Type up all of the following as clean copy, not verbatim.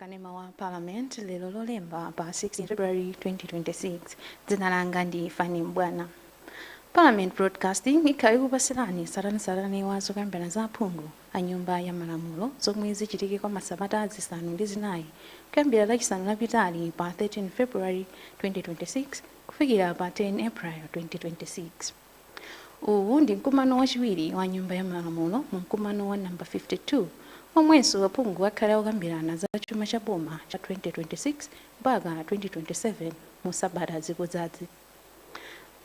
Kanema wa Parliament lero lolemba pa 16 February 2026 dzina langa ndi Fani Mbwana. Parliament Broadcasting ikhala ikupatsirani satanasatane wa zokambirana za aphungu a nyumba ya malamulo zomwe zichitike kwa masabata zisanu ndi zinayi kuyambira lachisanu lapitali pa 13 February 2026 kufikira pa 10 April 2026. Uwu ndi mkumano wachiwiri wa nyumba ya malamulo mu mkumano wa namba 52 omwenso aphungu akhala okambirana za chuma cha boma cha 2026 mpaka 2027 mu sabata zikudzazi.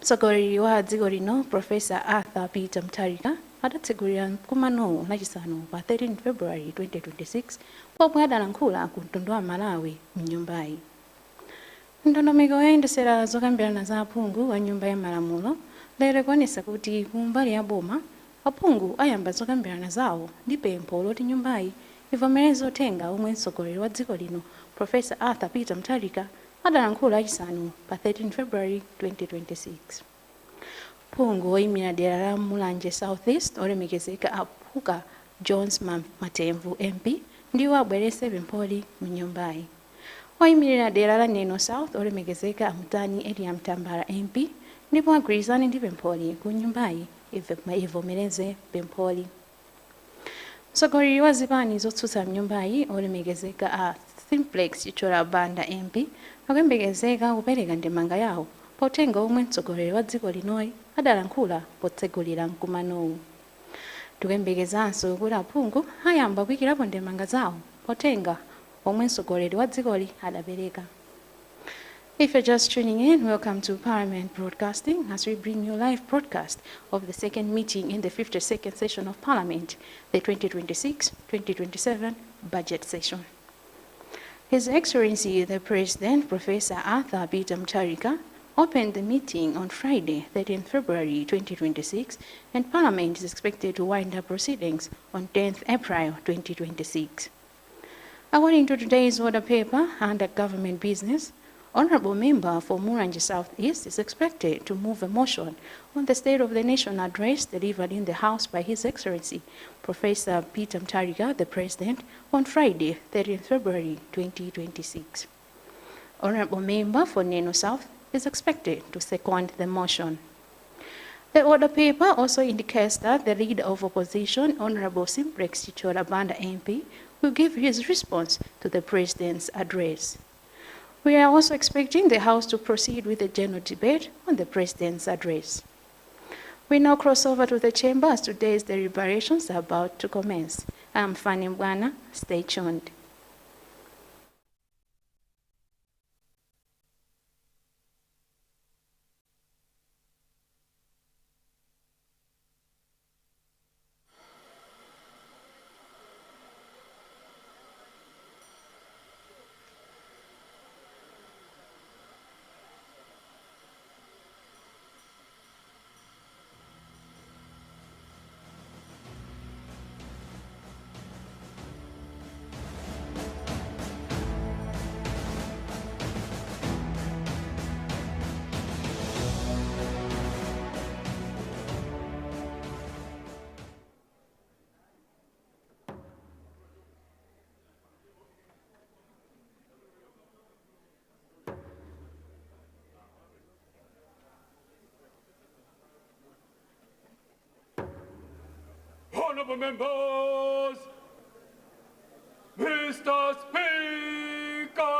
Mtsogoleri wa dziko lino Profesa Arthur Peter Mutharika adatsegulira mkumanowu lachisanu pa 13 February 2026 pomwe adalankhula ku mtundu wa Malawi mnyumbayi. Ndondomeko yoyendesera zokambirana za aphungu wa nyumba ya malamulo lero ikuonesa kuti kumbali ya boma aphungu ayamba zokambirana zawo ndi pempho loti nyumbayi ivomereze uthenga omwe mtsogoleri wa dziko lino Profesa Arthur Peter Mutharika adalankhula lachisanu pa 13 February 2026. Phungu oyimira dera la Mulanje South East olemekezeka Aphuka Jones Matemvu MP ndiwo abwerese pempholi mu nyumbayi. Oyimirira dera la Neno South olemekezeka Amutani Eliam Tambala MP ndipo agwirizane ndi pempholi ku nyumbayi ivomereze pempholi. Mtsogoleri wa zipani zotsutsa mnyumbayi olemekezeka a Simplex Chichola Banda MP akuyembekezeka kupereka ndemanga yawo potenga omwe mtsogoleri wa dziko linoyi adalankhula potsegulira mkumanowu. Tikuyembekezanso kuti aphungu ayamba kuyikirapo ndemanga zawo potenga omwe mtsogoleri wa dzikoli adapereka. If you're just tuning in, welcome to Parliament Broadcasting as we bring you live broadcast of the second meeting in the 52nd session of Parliament, the 2026-2027 budget session. His Excellency the President, Professor Arthur Peter Mutharika, opened the meeting on Friday, 13 February 2026, and Parliament is expected to wind up proceedings on 10th April 2026. According to today's order paper under government business, Honorable Member for Mulanje South East is expected to move a motion on the State of the Nation address delivered in the House by His Excellency Professor Peter Mutharika, the President, on Friday, 13 February 2026. Honorable Member for Neno South is expected to second the motion. The order paper also indicates that the Leader of Opposition, Honorable Simplex Chichola Banda MP, will give his response to the President's address. We are also expecting the House to proceed with a general debate on the President's address. We now cross over to the chamber as today's deliberations are about to commence. I'm Fani Mbwana. Stay tuned. Honorable members, Mr. Speaker.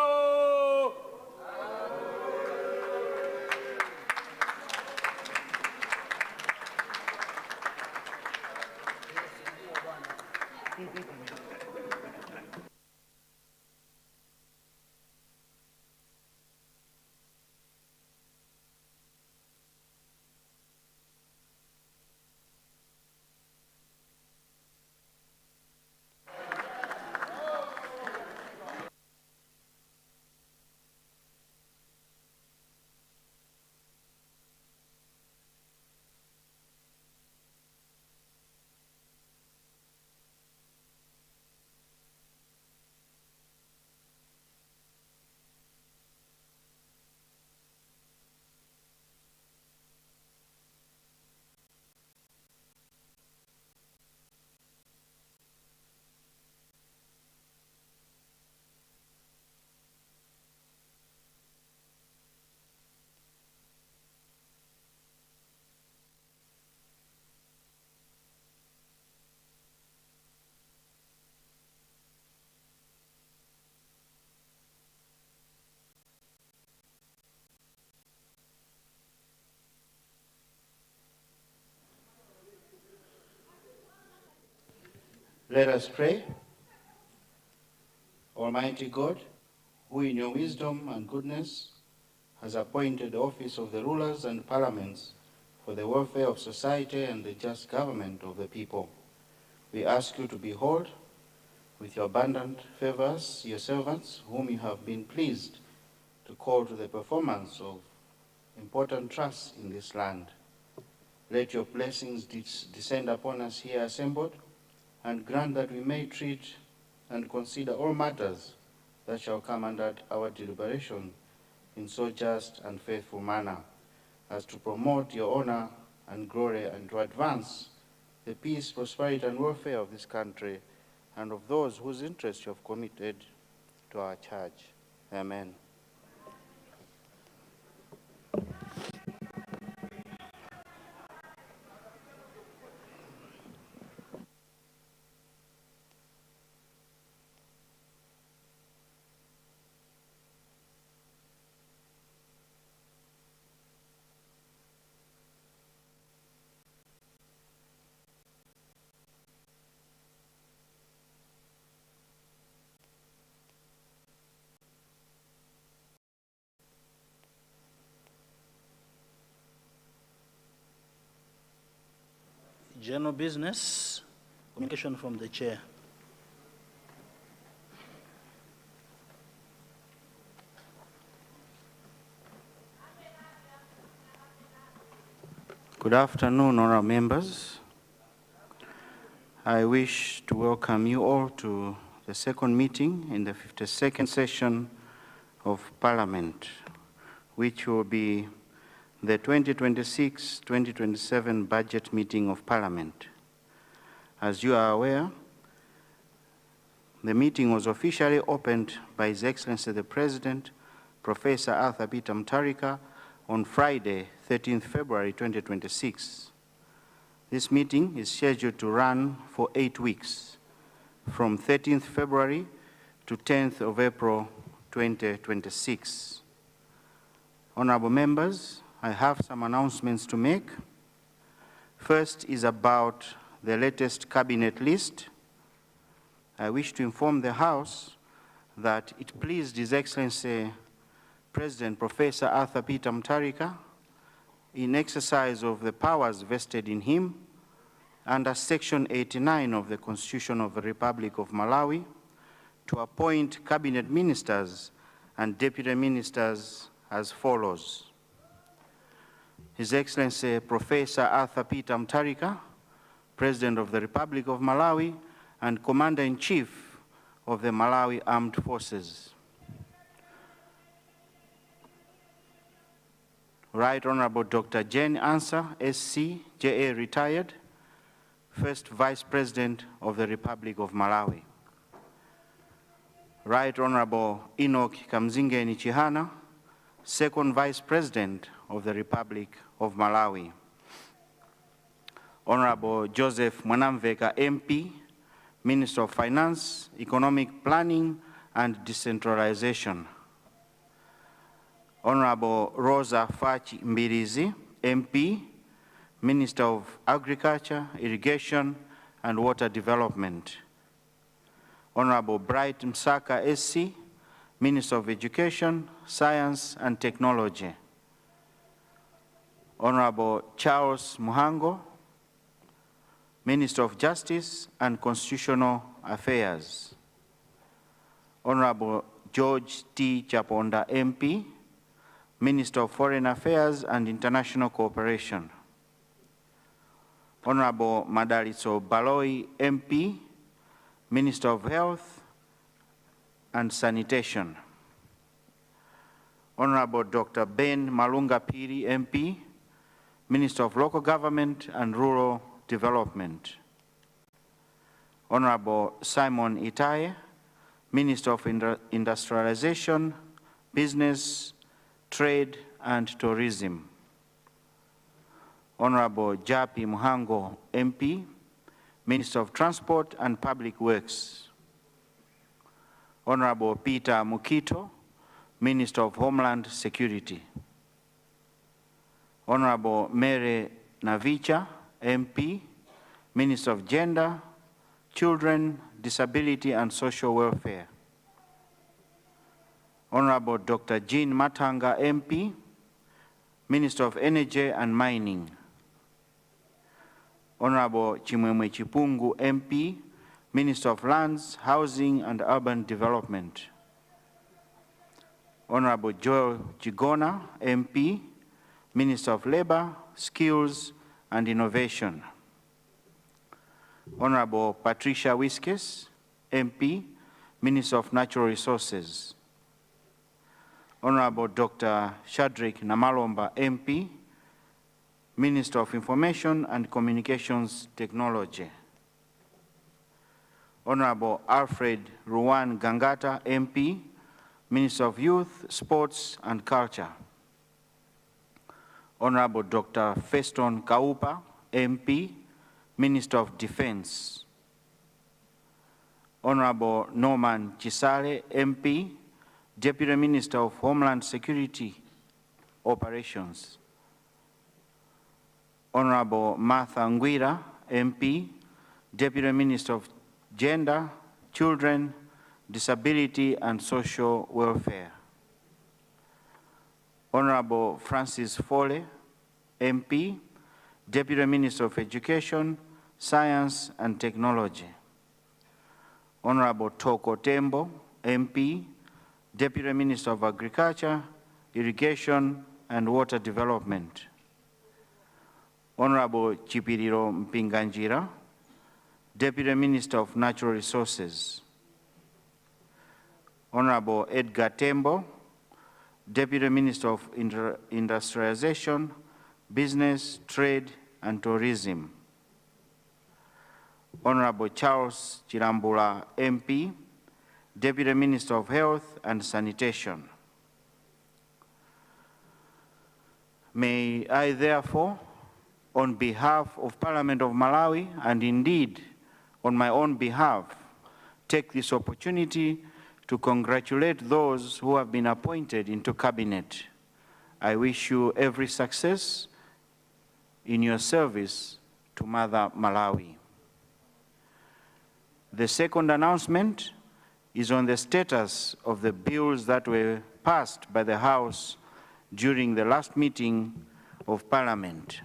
Let us pray. Almighty God, who in your wisdom and goodness has appointed the office of the rulers and parliaments for the welfare of society and the just government of the people, we ask you to behold with your abundant favors your servants, whom you have been pleased to call to the performance of important trusts in this land. Let your blessings descend upon us here assembled, and grant that we may treat and consider all matters that shall come under our deliberation in so just and faithful manner, as to promote your honor and glory, and to advance the peace, prosperity, and welfare of this country and of those whose interests you have committed to our charge. Amen. General business, communication from the chair. Good afternoon, honorable members. I wish to welcome you all to the second meeting in the 52nd session of Parliament, which will be the 2026-2027 budget meeting of Parliament. As you are aware, the meeting was officially opened by His Excellency the President, Professor Arthur Peter Mutharika, on Friday, 13th February 2026. This meeting is scheduled to run for 8 weeks, from 13th February to 10th of April 2026. Honorable members, I have some announcements to make. First is about the latest cabinet list. I wish to inform the House that it pleased His Excellency President Professor Arthur Peter Mutharika, in exercise of the powers vested in him under Section 89 of the Constitution of the Republic of Malawi, to appoint cabinet ministers and deputy ministers as follows. His Excellency Professor Arthur Peter Mutharika, President of the Republic of Malawi and Commander-in-Chief of the Malawi Armed Forces. Right Honorable Dr. Jane Ansah, SC, JA retired, First Vice President of the Republic of Malawi. Right Honorable Enoch Kamzingeni Chihana, Second Vice President of the Republic of Malawi. Honorable Joseph Mwanamveka, MP, Minister of Finance, Economic Planning and Decentralization. Honorable Rosa Fachi Mbirizi, MP, Minister of Agriculture, Irrigation and Water Development. Honorable Bright Msaka, SC, Minister of Education, Science and Technology. Honorable Charles Muhango, Minister of Justice and Constitutional Affairs. Honorable George T. Chaponda, MP, Minister of Foreign Affairs and International Cooperation. Honorable Madalitso Baloi, MP, Minister of Health and Sanitation. Honorable Dr. Ben Malunga Piri, MP, Minister of Local Government and Rural Development. Honorable Simon Itaye, Minister of Industrialization, Business, Trade and Tourism. Honorable Japi Muhango, MP, Minister of Transport and Public Works. Honorable Peter Mukito, Minister of Homeland Security. Honorable Mary Navicha, MP, Minister of Gender, Children, Disability and Social Welfare. Honorable Dr. Jean Matanga, MP, Minister of Energy and Mining. Honorable Chimwemwe Chipungu, MP, Minister of Lands, Housing and Urban Development. Honorable Joel Chigona, MP, Minister of Labor, Skills and Innovation. Honorable Patricia Wiskes, MP, Minister of Natural Resources. Honorable Dr. Shadrack Namalomba, MP, Minister of Information and Communications Technology. Honorable Alfred Ruwan Gangata, MP, Minister of Youth, Sports and Culture. Honorable Dr. Feston Kaupa, MP, Minister of Defense. Honorable Norman Chisale, MP, Deputy Minister of Homeland Security Operations. Honorable Martha Ngwira, MP, Deputy Minister of Gender, Children, Disability and Social Welfare. Honorable Francis Foley, MP, Deputy Minister of Education, Science and Technology. Honorable Toko Tembo, MP, Deputy Minister of Agriculture, Irrigation and Water Development. Honorable Chipiriro Mpinganjira, Deputy Minister of Natural Resources. Honorable Edgar Tembo, Deputy Minister of Industrialization, Business, Trade and Tourism. Honorable Charles Chirambula, MP, Deputy Minister of Health and Sanitation. May I therefore, on behalf of Parliament of Malawi, and indeed on my own behalf, take this opportunity to congratulate those who have been appointed into Cabinet. I wish you every success in your service to Mother Malawi. The second announcement is on the status of the bills that were passed by the House during the last meeting of Parliament.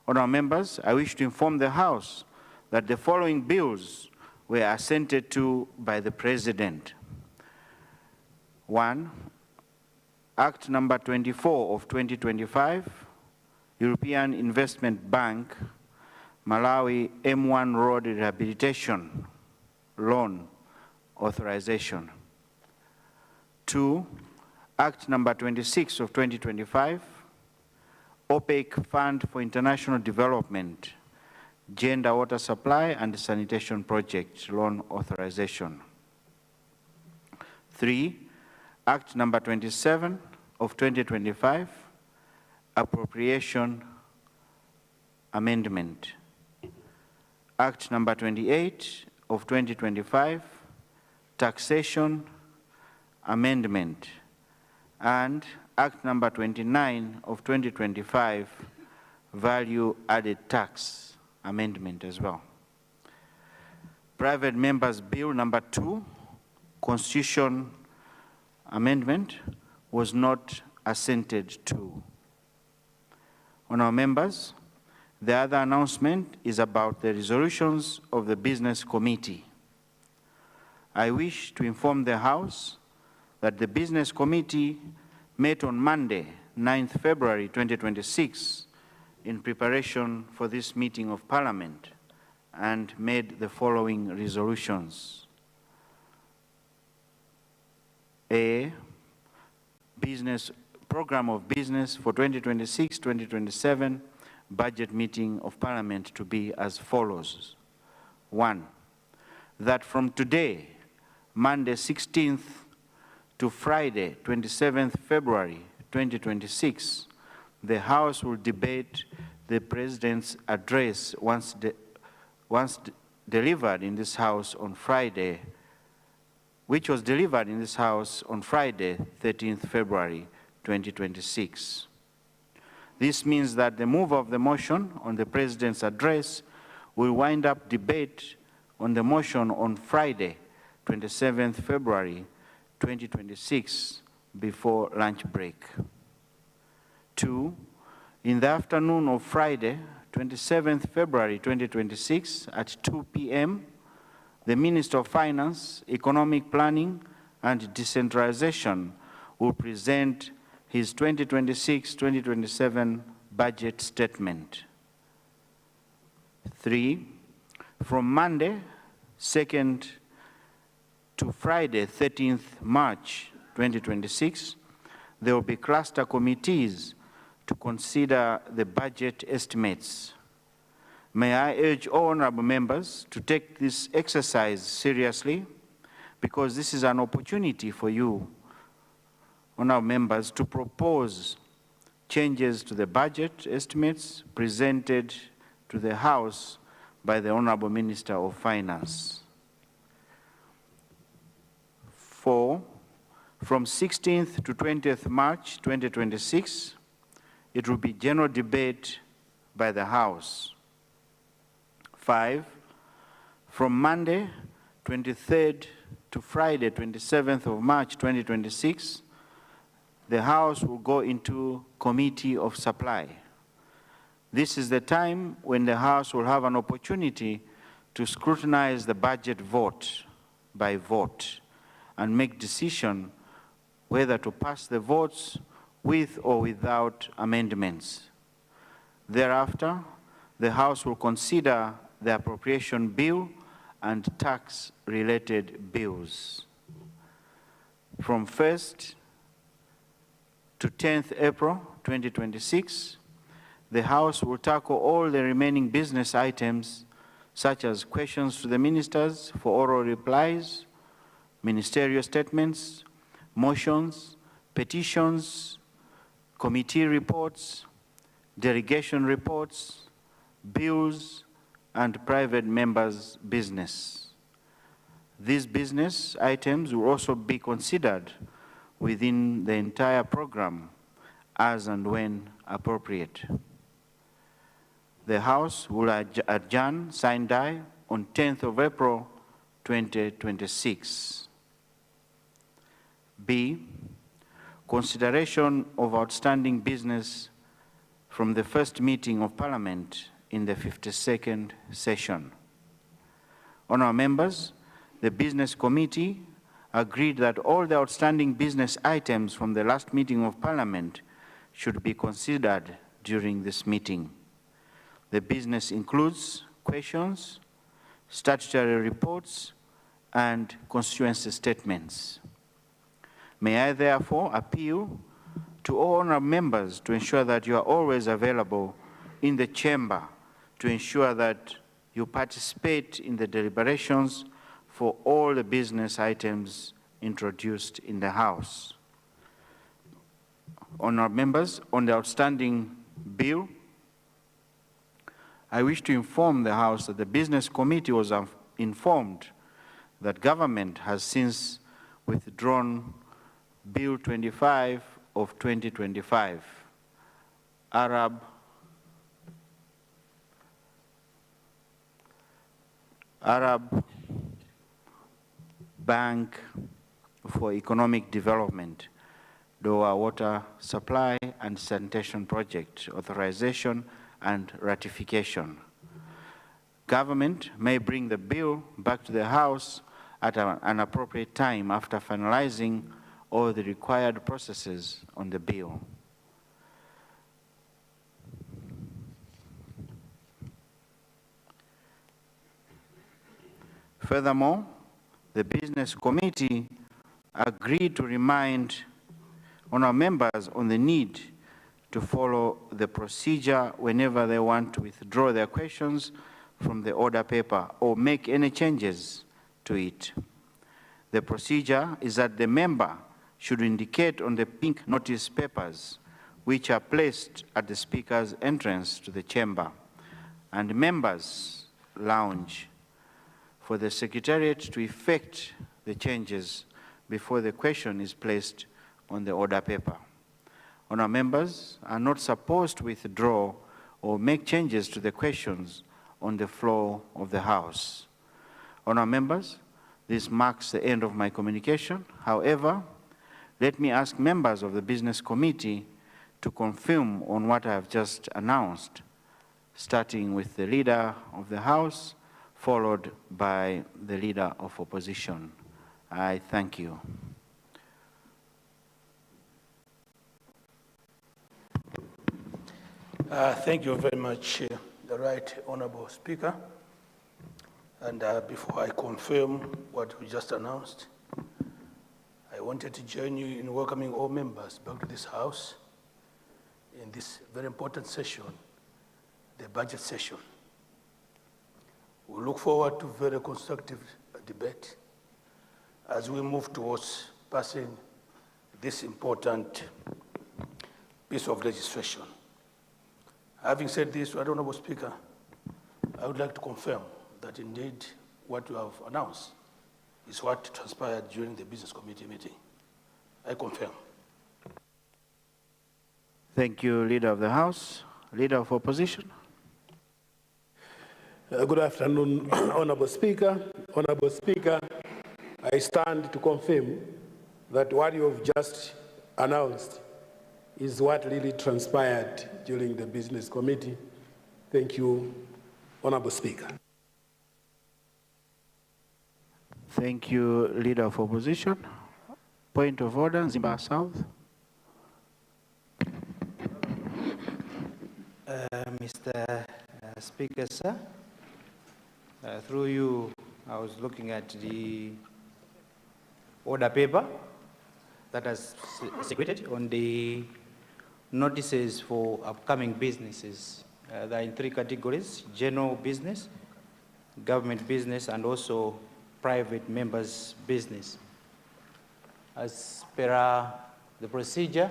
Honourable members, I wish to inform the House that the following bills were assented to by the President. 1. Act number 24 of 2025, European Investment Bank, Malawi M1 Road Rehabilitation Loan Authorization. 2. Act number 26 of 2025, OPEC Fund for International Development, Gender Water Supply and Sanitation Project Loan Authorization. 3. Act number 27 of 2025, Appropriation Amendment. Act number 28 of 2025, Taxation Amendment. And Act number 29 of 2025, Value Added Tax Amendment as well. Private Members Bill number 2, Constitution Amendment, was not assented to. Honourable members, the other announcement is about the resolutions of the Business Committee. I wish to inform the House that the Business Committee met on Monday, 9th February 2026, in preparation for this meeting of Parliament, and made the following resolutions. A, program of business for 2026-2027 budget meeting of Parliament to be as follows. 1, that from today, Monday 16th to Friday 27th February 2026, the House will debate the President's address once delivered in this House on Friday, which was delivered in this House on Friday, 13th February 2026. This means that the move of the motion on the President's address will wind up debate on the motion on Friday, 27th February 2026, before lunch break. 2, in the afternoon of Friday, 27th February 2026 at 2 p.m., the Minister of Finance, Economic Planning and Decentralization will present his 2026-2027 budget statement. 3, from Monday, 2nd to Friday, 13th March 2026, there will be cluster committees to consider the budget estimates. May I urge all honorable members to take this exercise seriously, because this is an opportunity for you, honorable members, to propose changes to the budget estimates presented to the House by the Honorable Minister of Finance. 4, from 16th to 20th March 2026, it will be general debate by the House. 5, from Monday 23rd to Friday 27th of March 2026, the House will go into Committee of Supply. This is the time when the House will have an opportunity to scrutinize the budget vote by vote and make decision whether to pass the votes with or without amendments. Thereafter, the House will consider the appropriation bill and tax-related bills. From 1st to 10th April 2026, the House will tackle all the remaining business items, such as questions to the ministers for oral replies, ministerial statements, motions, petitions, committee reports, delegation reports, bills, and private members' business. These business items will also be considered within the entire program as and when appropriate. The House will adjourn sine die on 10th of April 2026. B, consideration of outstanding business from the first meeting of Parliament in the 52nd session. Honourable members, the Business Committee agreed that all the outstanding business items from the last meeting of Parliament should be considered during this meeting. The business includes questions, statutory reports, and constituency statements. May I therefore appeal to all honourable members to ensure that you are always available in the chamber to ensure that you participate in the deliberations for all the business items introduced in the House. Honourable members, on the outstanding bill, I wish to inform the House that the Business Committee was informed that government has since withdrawn Bill 25 of 2025, Arab Bank for Economic Development, Doha Water Supply and Sanitation Project, authorization and ratification. Government may bring the bill back to the House at an appropriate time after finalizing all the required processes on the bill. Furthermore, the Business Committee agreed to remind honourable members on the need to follow the procedure whenever they want to withdraw their questions from the order paper or make any changes to it. The procedure is that the member should indicate on the pink notice papers which are placed at the Speaker's entrance to the chamber and members' lounge for the Secretariat to effect the changes before the question is placed on the order paper. Honourable members are not supposed to withdraw or make changes to the questions on the floor of the House. Honourable members, this marks the end of my communication. However, let me ask members of the Business Committee to confirm on what I have just announced, starting with the Leader of the House, followed by the Leader of Opposition. I thank you. Thank you very much, the Right Honourable Speaker. And before I confirm what we just announced, I wanted to join you in welcoming all members back to this House in this very important session, the budget session. We look forward to very constructive debate as we move towards passing this important piece of legislation. Having said this, Honourable Speaker, I would like to confirm that indeed what you have announced is what transpired during the Business Committee meeting. I confirm. Thank you, Leader of the House. Leader of Opposition. Good afternoon, Honourable Speaker. Honourable Speaker, I stand to confirm that what you have just announced is what really transpired during the Business Committee. Thank you, Honourable Speaker. Thank you, Leader of Opposition. Point of order, Zimba South. Mr. Speaker, sir, through you, I was looking at the order paper that has circulated on the notices for upcoming businesses. They are in three categories: general business, government business, and also private members' business. As per the procedure,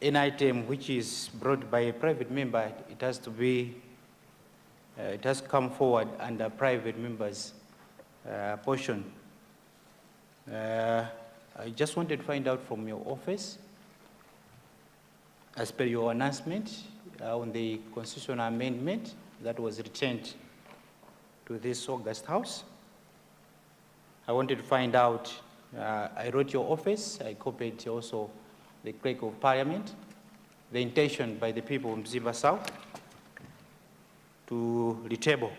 an item which is brought by a private member, it has to be, it has come forward under private members' portion. I just wanted to find out from your office, as per your announcement on the constitutional amendment that was returned to this August House. I wanted to find out, I wrote your office, I copied also the Clerk of Parliament, the intention by the people of Mzimba South to retable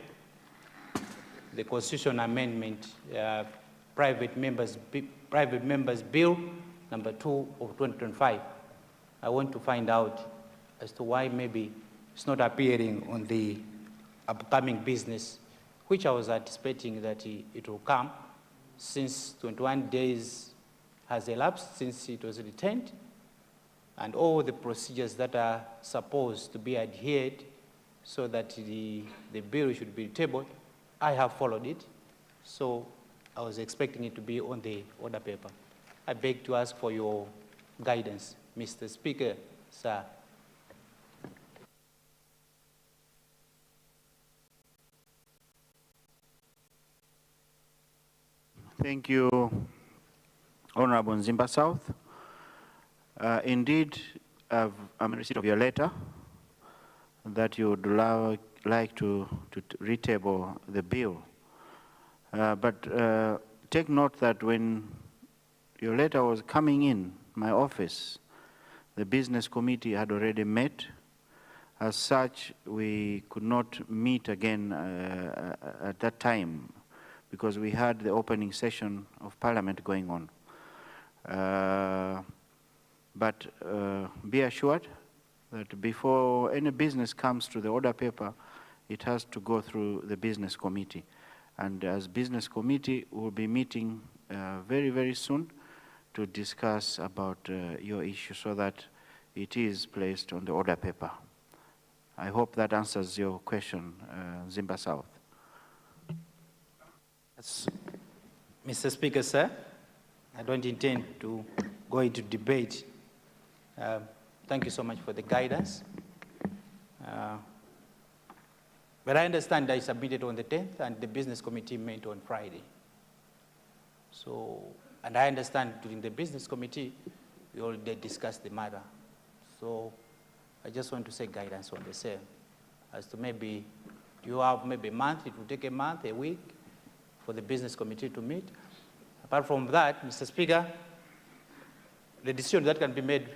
the constitutional amendment, private members bill number 2 of 2025. I want to find out as to why maybe it's not appearing on the upcoming business, which I was anticipating that it will come, since 21 days has elapsed since it was returned, and all the procedures that are supposed to be adhered so that the bill should be tabled, I have followed it. So I was expecting it to be on the order paper. I beg to ask for your guidance, Mr. Speaker, sir. Thank you, Honourable Mzimba South. Indeed, I'm in receipt of your letter that you would like to retable the bill. But take note that when your letter was coming in my office, the Business Committee had already met. As such, we could not meet again at that time, because we had the opening session of Parliament going on. But be assured that before any business comes to the order paper, it has to go through the Business Committee. And as Business Committee, we'll be meeting very, very soon to discuss about your issue so that it is placed on the order paper. I hope that answers your question, Mzimba South. Mr. Speaker, sir, I don't intend to go into debate. Thank you so much for the guidance. But I understand I submitted on the 10th and the Business Committee met on Friday. So, and I understand during the Business Committee, we already discussed the matter. So I just want to say guidance on the same, as to maybe you have maybe a month, it will take a month, a week, for the business committee to meet. Apart from that, Mr. Speaker, the decision that can be made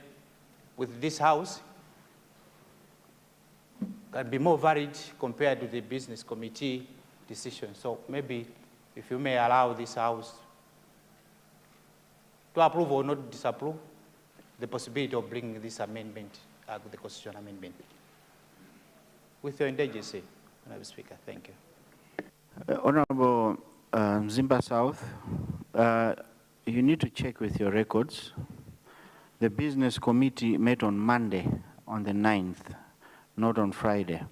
with this House can be more varied compared to the business committee decision. So maybe if you may allow this House to approve or not disapprove the possibility of bringing this amendment, the constitutional amendment. With your indulgence, Honourable Speaker, thank you. Honourable Mzimba South, you need to check with your records. The business committee met on Monday, on the 9th, not on Friday.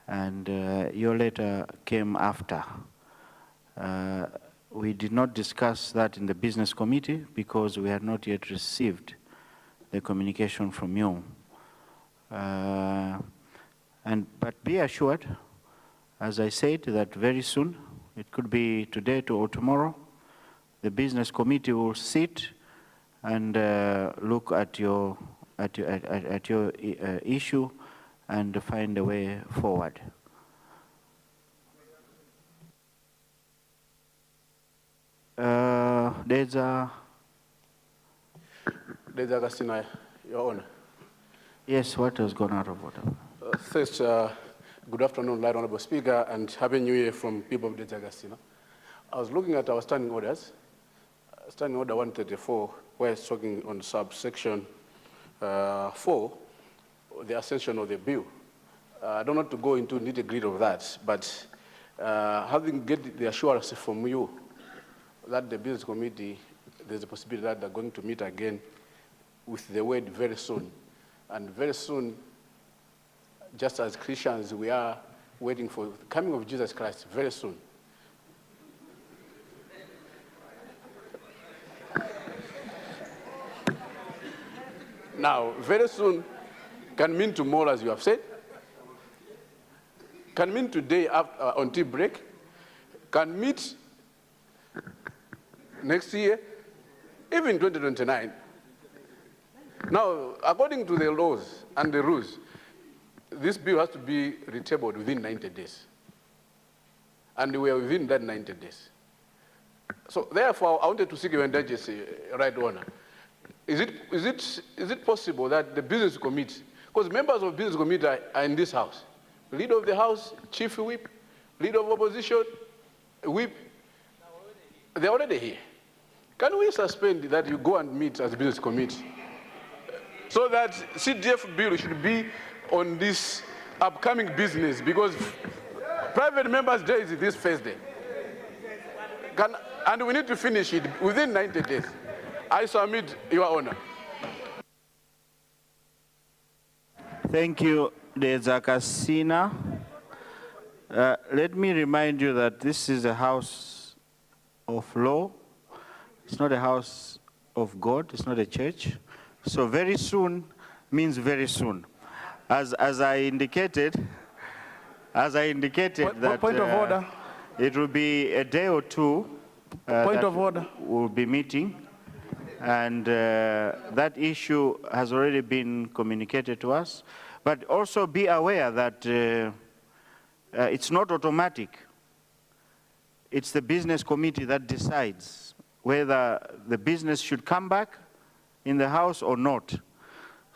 And your letter came after. We did not discuss that in the business committee because we had not yet received the communication from you. But be assured, as I said, that very soon, it could be today or tomorrow, the business committee will sit and look at your issue and find a way forward. There's a Christina, Your Honor. Yes, what has gone out of order? First, good afternoon, Right Honorable Speaker, and Happy New Year from people of Deja Agustina. I was looking at our standing orders, standing order 134, where it's talking on subsection 4, the ascension of the bill. I don't want to go into nitty-gritty of that, but having get the assurance from you that the business committee, there's a possibility that they're going to meet again with the word very soon. And very soon, just as Christians, we are waiting for the coming of Jesus Christ very soon. Now, very soon can mean tomorrow, as you have said, can mean today after, on tea break, can meet next year, even 2029. Now, according to the laws and the rules, this bill has to be retabled within 90 days. And we are within that 90 days. So therefore, I wanted to seek your indulgence, Right Honor. Is it possible that the business committee, because members of the business committee are in this House, leader of the House, chief whip, leader of opposition, whip, they're already here. Can we suspend that you go and meet as a business committee so that CDF bill should be on this upcoming business, because private members' day is this Thursday. And we need to finish it within 90 days. I submit, Your Honor. Thank you, Dezakasina. Let me remind you that this is a house of law. It's not a house of God. It's not a church. So very soon means very soon. As I indicated that point of order. It will be a day or two. Point of order. We'll be meeting. And that issue has already been communicated to us. But also be aware that it's not automatic. It's the business committee that decides whether the business should come back in the House or not.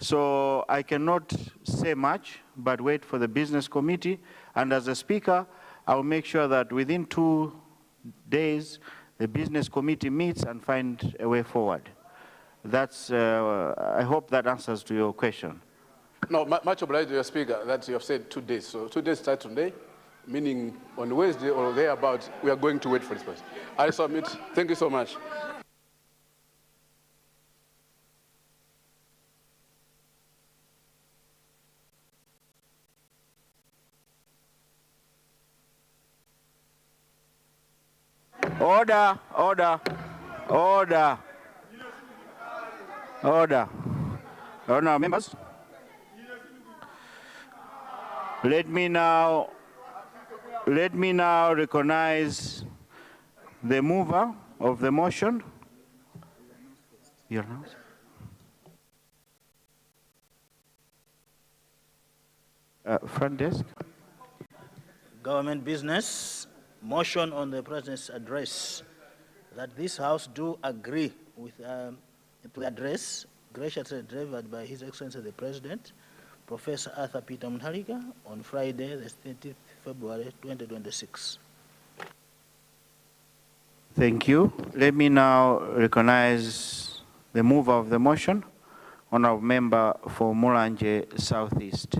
So I cannot say much, but wait for the business committee. And as a speaker, I'll make sure that within 2 days, the business committee meets and find a way forward. That's, I hope that answers to your question. No, much obliged to your speaker that you have said 2 days. So 2 days start today, meaning on Wednesday or thereabouts, we are going to wait for this person. I submit. Thank you so much. Order, order, order, order. Honourable members, let me now recognize the mover of the motion. Your house. Government business. motion on the President's address that this House do agree with the address graciously delivered by His Excellency the President, Professor Arthur Peter Mutharika, on Friday, the 30th February 2026. Thank you. Let me now recognize the mover of the motion, Honorable Member for Mulanje Southeast.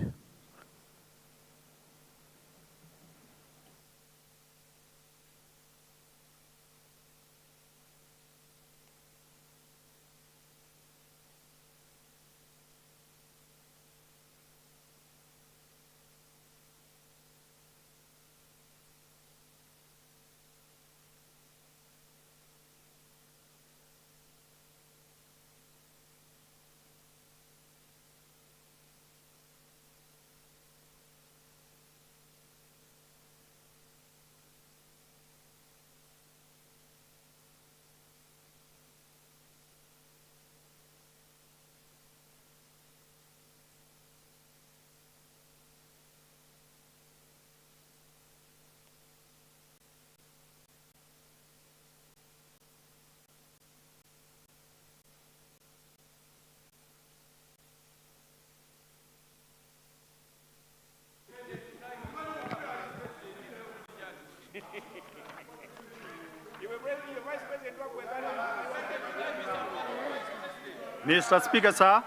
Mr. Speaker, sir.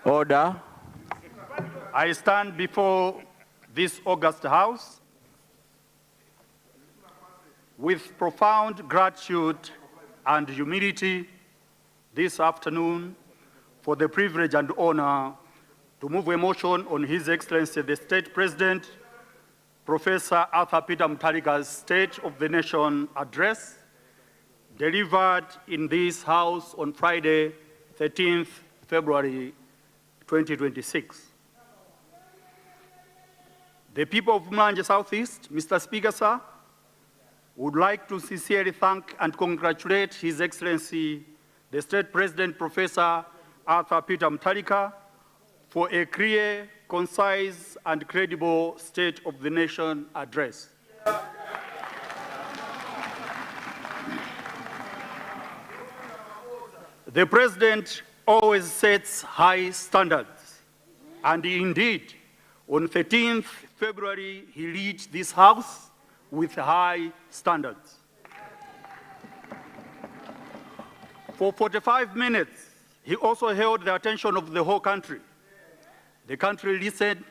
Order. I stand before this august House with profound gratitude and humility this afternoon for the privilege and honor to move a motion on His Excellency the State President, Professor Arthur Peter Mutharika's State of the Nation address, delivered in this House on Friday, 13th February 2026. The people of Mulanje Southeast, Mr. Speaker, sir, would like to sincerely thank and congratulate His Excellency, the State President, Professor Arthur Peter Mutharika, for a clear, concise, and credible State of the Nation address. The President always sets high standards, and indeed, on 13th February, he reached this House with high standards. For 45 minutes, he also held the attention of the whole country. The country listened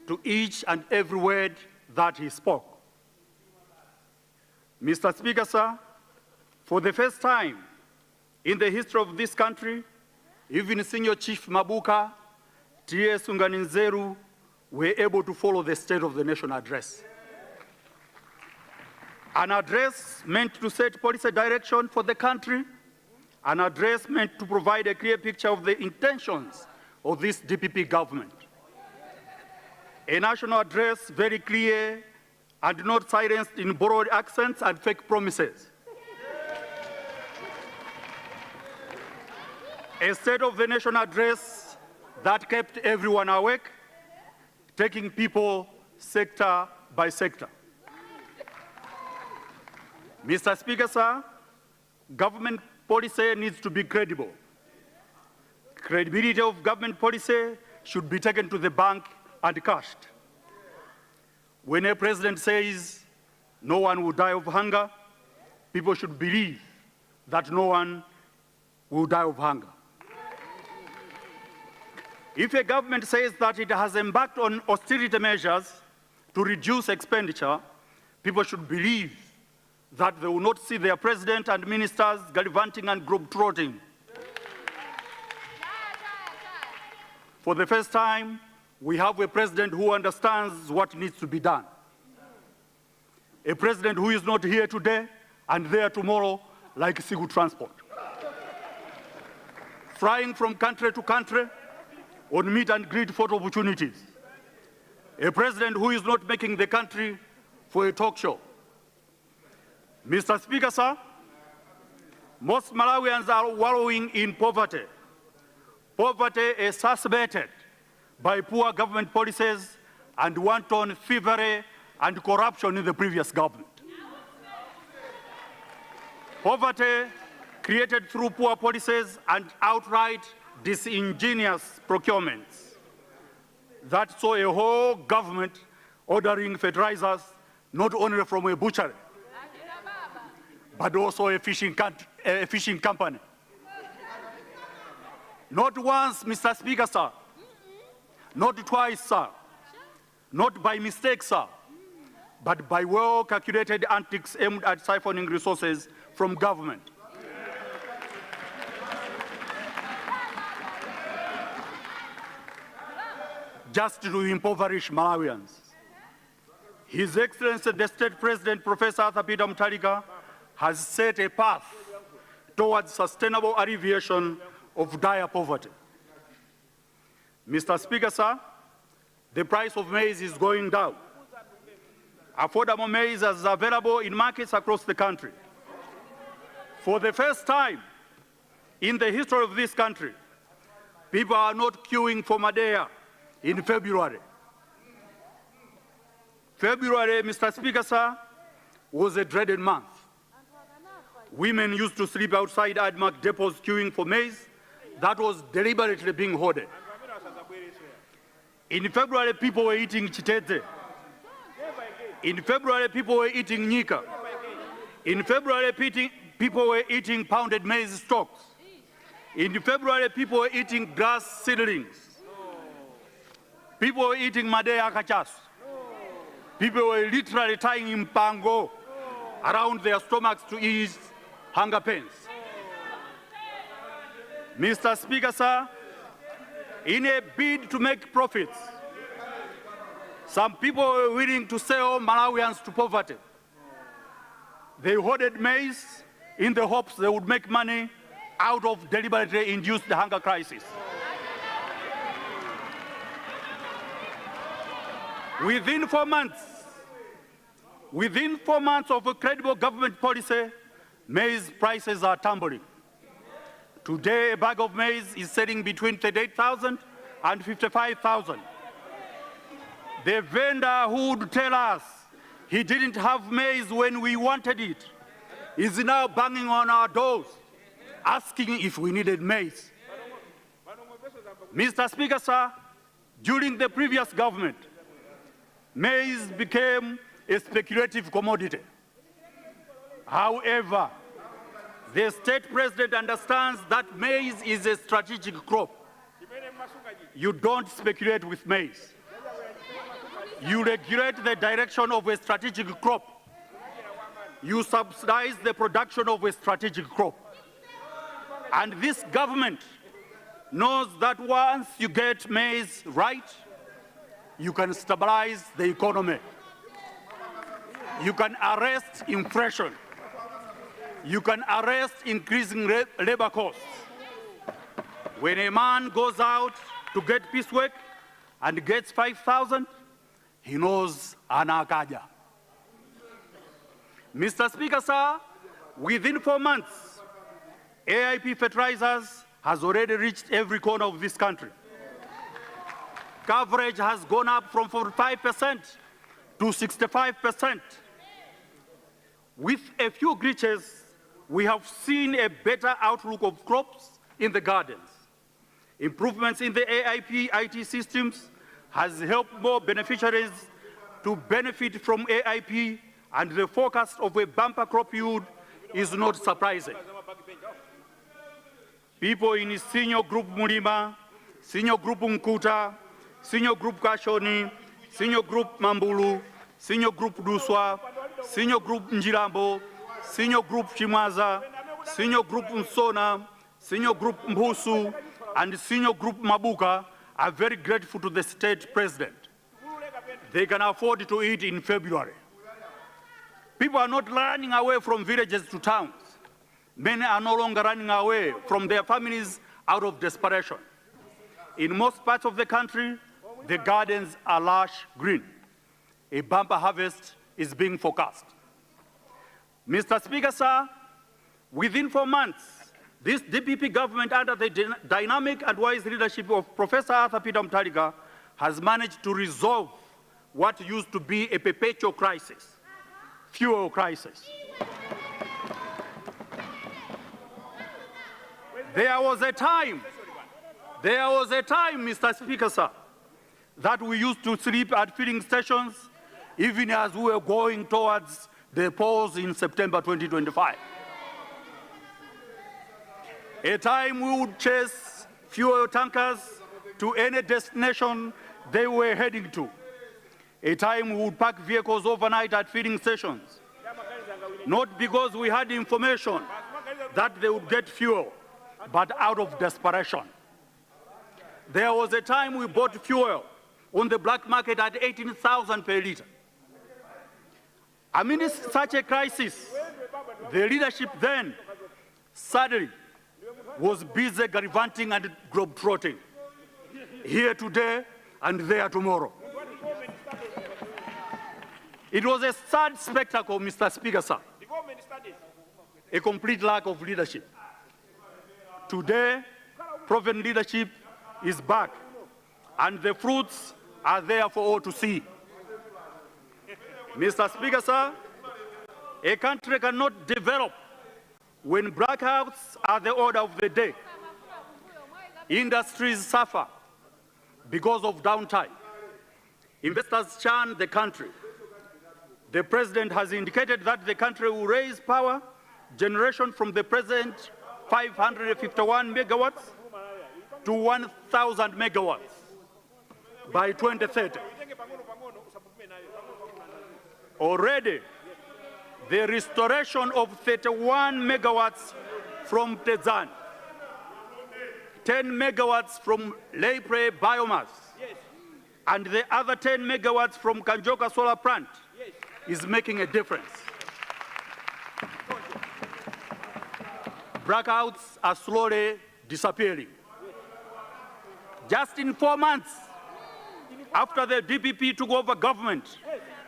to each and every word that he spoke. Mr. Speaker, sir, for the first time in the history of this country, even Senior Chief Mabuka, T.S. Unganinzeru were able to follow the State of the Nation address. An address meant to set policy direction for the country, an address meant to provide a clear picture of the intentions of this DPP government. A national address very clear and not silenced in borrowed accents and fake promises. A State of the Nation address that kept everyone awake, taking people sector by sector. Mr. Speaker, sir, government policy needs to be credible. Credibility of government policy should be taken to the bank and cashed. When a president says no one will die of hunger, people should believe that no one will die of hunger. If a government says that it has embarked on austerity measures to reduce expenditure, people should believe that they will not see their president and ministers gallivanting and globetrotting. For the first time, we have a president who understands what needs to be done. A president who is not here today and there tomorrow like Sigu Transport. Flying from country to country on meet and greet photo opportunities. A president who is not making the country for a talk show. Mr. Speaker, sir, most Malawians are wallowing in poverty. Poverty is exacerbated by poor government policies and wanton thievery and corruption in the previous government. Poverty created through poor policies and outright disingenuous procurements that saw a whole government ordering fertilizers not only from a butchery, but also a fishing company. Not once, Mr. Speaker, sir. Not twice, sir. Not by mistake, sir, but by well-calculated antics aimed at siphoning resources from government. Just to impoverish Malawians. His Excellency, the State President, Professor Arthur Peter Mutharika, has set a path towards sustainable alleviation of dire poverty. Mr. Speaker, sir, the price of maize is going down. Affordable maize is available in markets across the country. For the first time in the history of this country, people are not queuing for Madea in February. February, Mr. Speaker, sir, was a dreaded month. Women used to sleep outside ADMAC depots queuing for maize that was deliberately being hoarded. In February, people were eating chitete. In February, people were eating nika. In February, people were eating pounded maize stalks. In February, people were eating grass seedlings. People were eating madea kachas. People were literally tying impango around their stomachs to ease hunger pains. Mr. Speaker, sir, in a bid to make profits, some people were willing to sell Malawians to poverty. They hoarded maize in the hopes they would make money out of deliberately induced hunger crisis. Within 4 months of a credible government policy, maize prices are tumbling. Today, a bag of maize is selling between 38,000 and 55,000. The vendor who would tell us he didn't have maize when we wanted it is now banging on our doors, asking if we needed maize. Mr. Speaker, sir, during the previous government, maize became a speculative commodity. However, the State President understands that maize is a strategic crop. You don't speculate with maize. You regulate the direction of a strategic crop. You subsidize the production of a strategic crop. And this government knows that once you get maize right, you can stabilize the economy. You can arrest inflation. You can arrest increasing labor costs. When a man goes out to get piecework and gets 5,000, he knows anakaja. Mr. Speaker, sir, within 4 months, AIP fertilizers has already reached every corner of this country. Coverage has gone up from 45% to 65%. With a few glitches, we have seen a better outlook of crops in the gardens. Improvements in the AIP IT systems has helped more beneficiaries to benefit from AIP, and the forecast of a bumper crop yield is not surprising. People in Senior Group Mulima, Senior Group Nkuta, Senior Group Kashoni, Senior Group Mambulu, Senior Group Duswa, Senior Group Njirambo, Senior Group Chimwaza, Senior Group Msona, Senior Group Mbusu, and Senior Group Mabuka are very grateful to the State President. They can afford to eat in February. People are not running away from villages to towns. Many are no longer running away from their families out of desperation. In most parts of the country, the gardens are lush green. A bumper harvest is being forecast. Mr. Speaker, sir, within 4 months, this DPP government, under the dynamic and wise leadership of Professor Arthur Peter Mutharika, has managed to resolve what used to be a perpetual crisis, fuel crisis. There was a time, Mr. Speaker, sir, that we used to sleep at filling stations even as we were going towards the polls in September 2025. A time we would chase fuel tankers to any destination they were heading to. A time we would park vehicles overnight at filling stations, not because we had information that they would get fuel, but out of desperation. There was a time we bought fuel on the black market at 18,000 per liter. Amidst such a crisis, the leadership then sadly was busy gallivanting and globetrotting, here today and there tomorrow. It was a sad spectacle, Mr. Speaker, sir. A complete lack of leadership. Today, proven leadership is back, and the fruits are there for all to see. Mr. Speaker, sir, a country cannot develop when blackouts are the order of the day. Industries suffer because of downtime. Investors churn the country. The President has indicated that the country will raise power generation from the present 551 megawatts to 1,000 megawatts by 2030. Already, the restoration of 31 megawatts from Tezan, 10 megawatts from Leipre biomass, and the other 10 megawatts from Kanjoka solar plant is making a difference. Blackouts are slowly disappearing. Just in 4 months after the DPP took over government,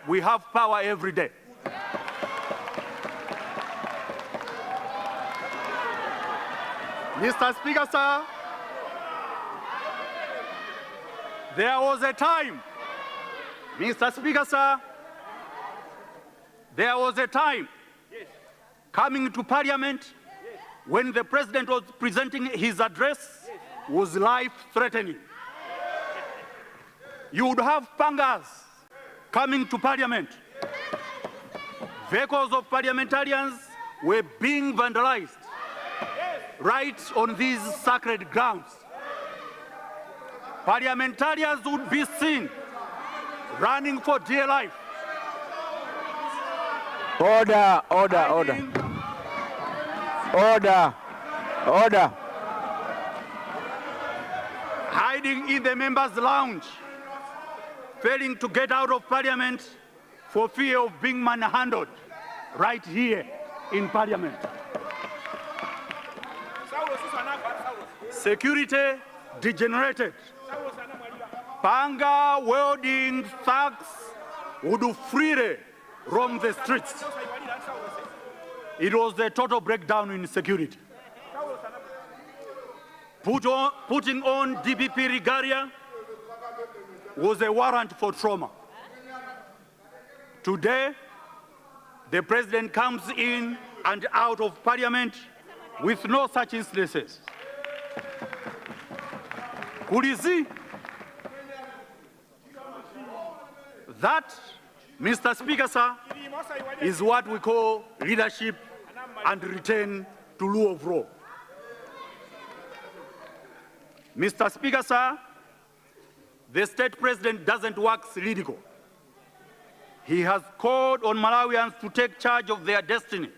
we have power every day. Mr. Speaker, sir, there was a time, Mr. Speaker, sir, there was a time coming to Parliament when the President was presenting his address was life-threatening. You would have pangas coming to Parliament. Vehicles of parliamentarians were being vandalized right on these sacred grounds. Parliamentarians would be seen running for dear life. Order, order, order. Order, order. Hiding in the members' lounge, failing to get out of Parliament for fear of being manhandled right here in Parliament. Security degenerated. Panga wielding thugs would freely roam the streets. It was a total breakdown in security. Putting on DPP regalia was a warrant for trauma. Today, the President comes in and out of Parliament with no such instances. Could you see? That, Mr. Speaker, sir, is what we call leadership and return to rule of law. Mr. Speaker, sir, the state president doesn't wax lyrical. He has called on Malawians to take charge of their destiny.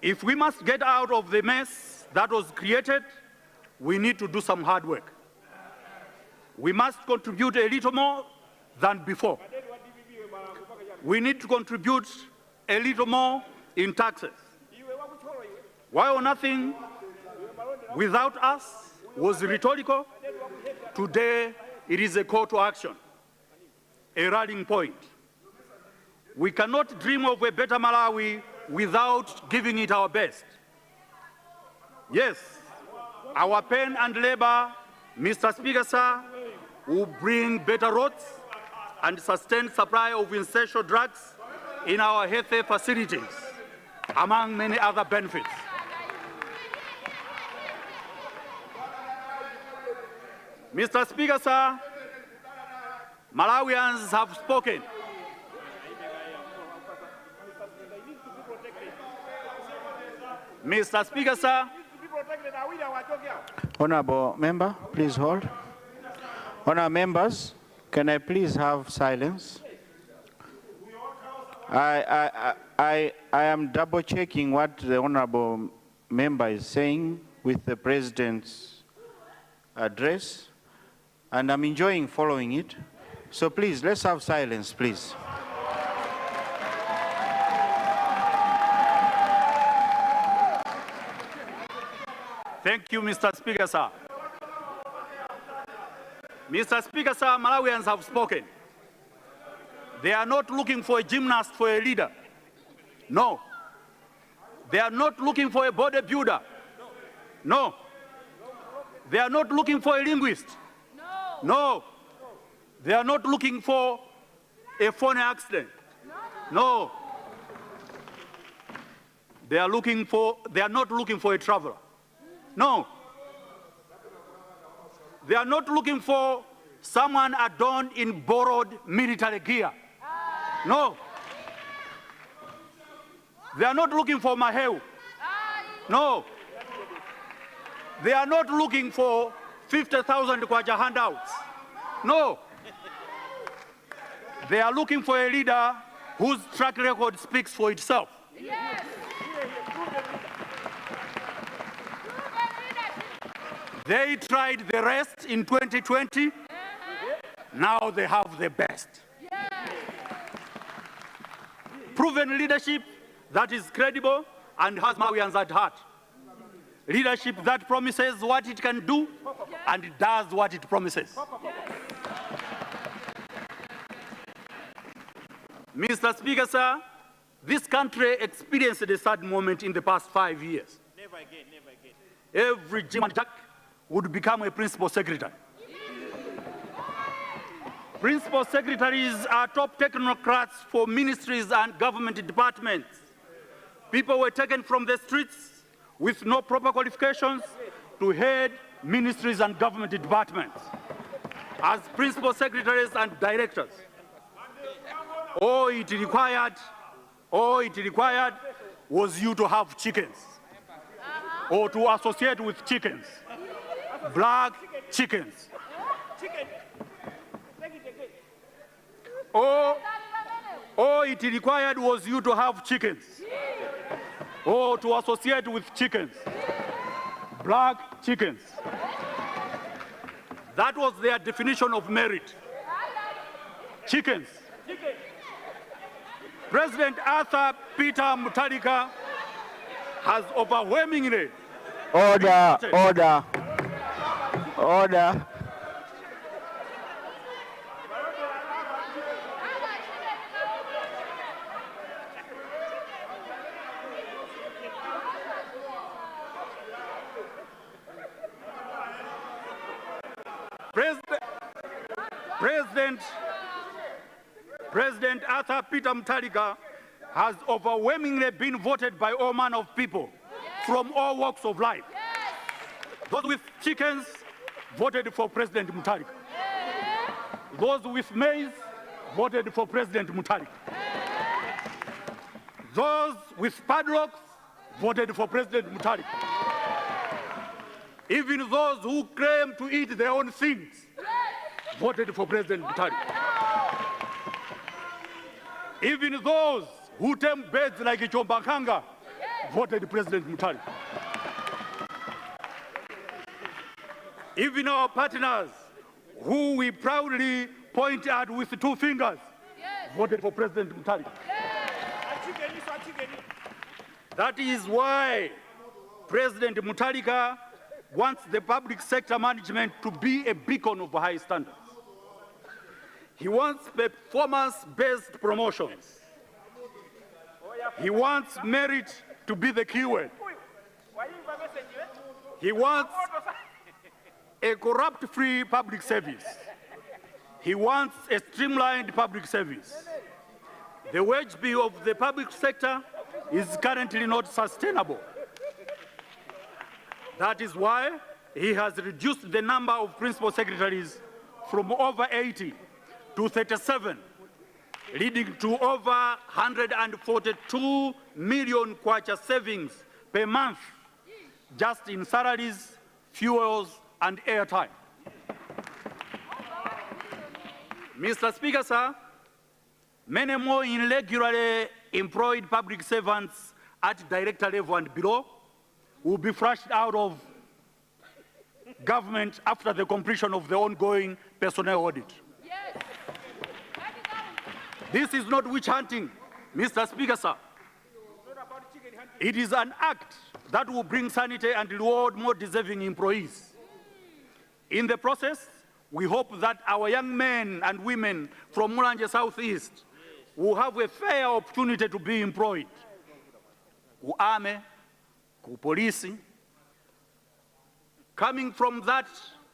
If we must get out of the mess that was created, we need to do some hard work. We must contribute a little more than before. We need to contribute a little more in taxes. While nothing without us was rhetorical, today it is a call to action, a rallying point. We cannot dream of a better Malawi without giving it our best. Yes, our pain and labor, Mr. Speaker, sir, will bring better roads and sustained supply of essential drugs in our health facilities, among many other benefits. Mr. Speaker, sir, Malawians have spoken. Mr. Speaker, sir. Honorable member, please hold. Honorable members, can I please have silence? I am double checking what the honorable member is saying with the president's address, and I'm enjoying following it. So please, let's have silence, please. Thank you, Mr. Speaker, sir. Mr. Speaker, sir, Malawians have spoken. They are not looking for a gymnast, for a leader. No. They are not looking for a bodybuilder. No. They are not looking for a linguist. No. They are not looking for a phone accident. No. They are not looking for a traveler. No. They are not looking for someone adorned in borrowed military gear. No. They are not looking for Maheu. No. They are not looking for 50,000 kwacha handouts. No. They are looking for a leader whose track record speaks for itself. Yes. They tried the rest in 2020. Now they have the best. Proven leadership that is credible and has Malawians at heart. Leadership that promises what it can do and does what it promises. Mr. Speaker, sir, this country experienced a sad moment in the past 5 years. Never again, never again. Every Jim and Jack would become a principal secretary. Principal secretaries are top technocrats for ministries and government departments. People were taken from the streets with no proper qualifications to head ministries and government departments as principal secretaries and directors. All it required was you to have chickens or to associate with chickens, black chickens. All it required was you to have chickens or to associate with chickens, black chickens. That was their definition of merit. Chickens. President Arthur Peter Mutharika has overwhelmingly... Order. President Arthur Peter Mutharika has overwhelmingly been voted by all manner of people from all walks of life. Those with chickens voted for President Mutharika. Those with maize voted for President Mutharika. Those with padlocks voted for President Mutharika. Even those who claim to eat their own things voted for President Mutharika. Even those who tame birds like Chombakanga voted President Mutharika. Even our partners, who we proudly point at with 2 fingers, voted for President Mutharika. That is why President Mutharika wants the public sector management to be a beacon of high standards. He wants performance-based promotions. He wants merit to be the keyword. He wants a corrupt-free public service. He wants a streamlined public service. The wage bill of the public sector is currently not sustainable. That is why he has reduced the number of principal secretaries from over 80 to 37, leading to over 142 million kwacha savings per month just in salaries, fuels, and airtime. Mr. Speaker, sir, many more irregularly employed public servants at director level and below will be flushed out of government after the completion of the ongoing personnel audit. Yes. This is not witch hunting, Mr. Speaker, sir. It is an act that will bring sanity and reward more deserving employees. In the process, we hope that our young men and women from Mulanje Southeast will have a fair opportunity to be employed. Ku army, ku police, coming from that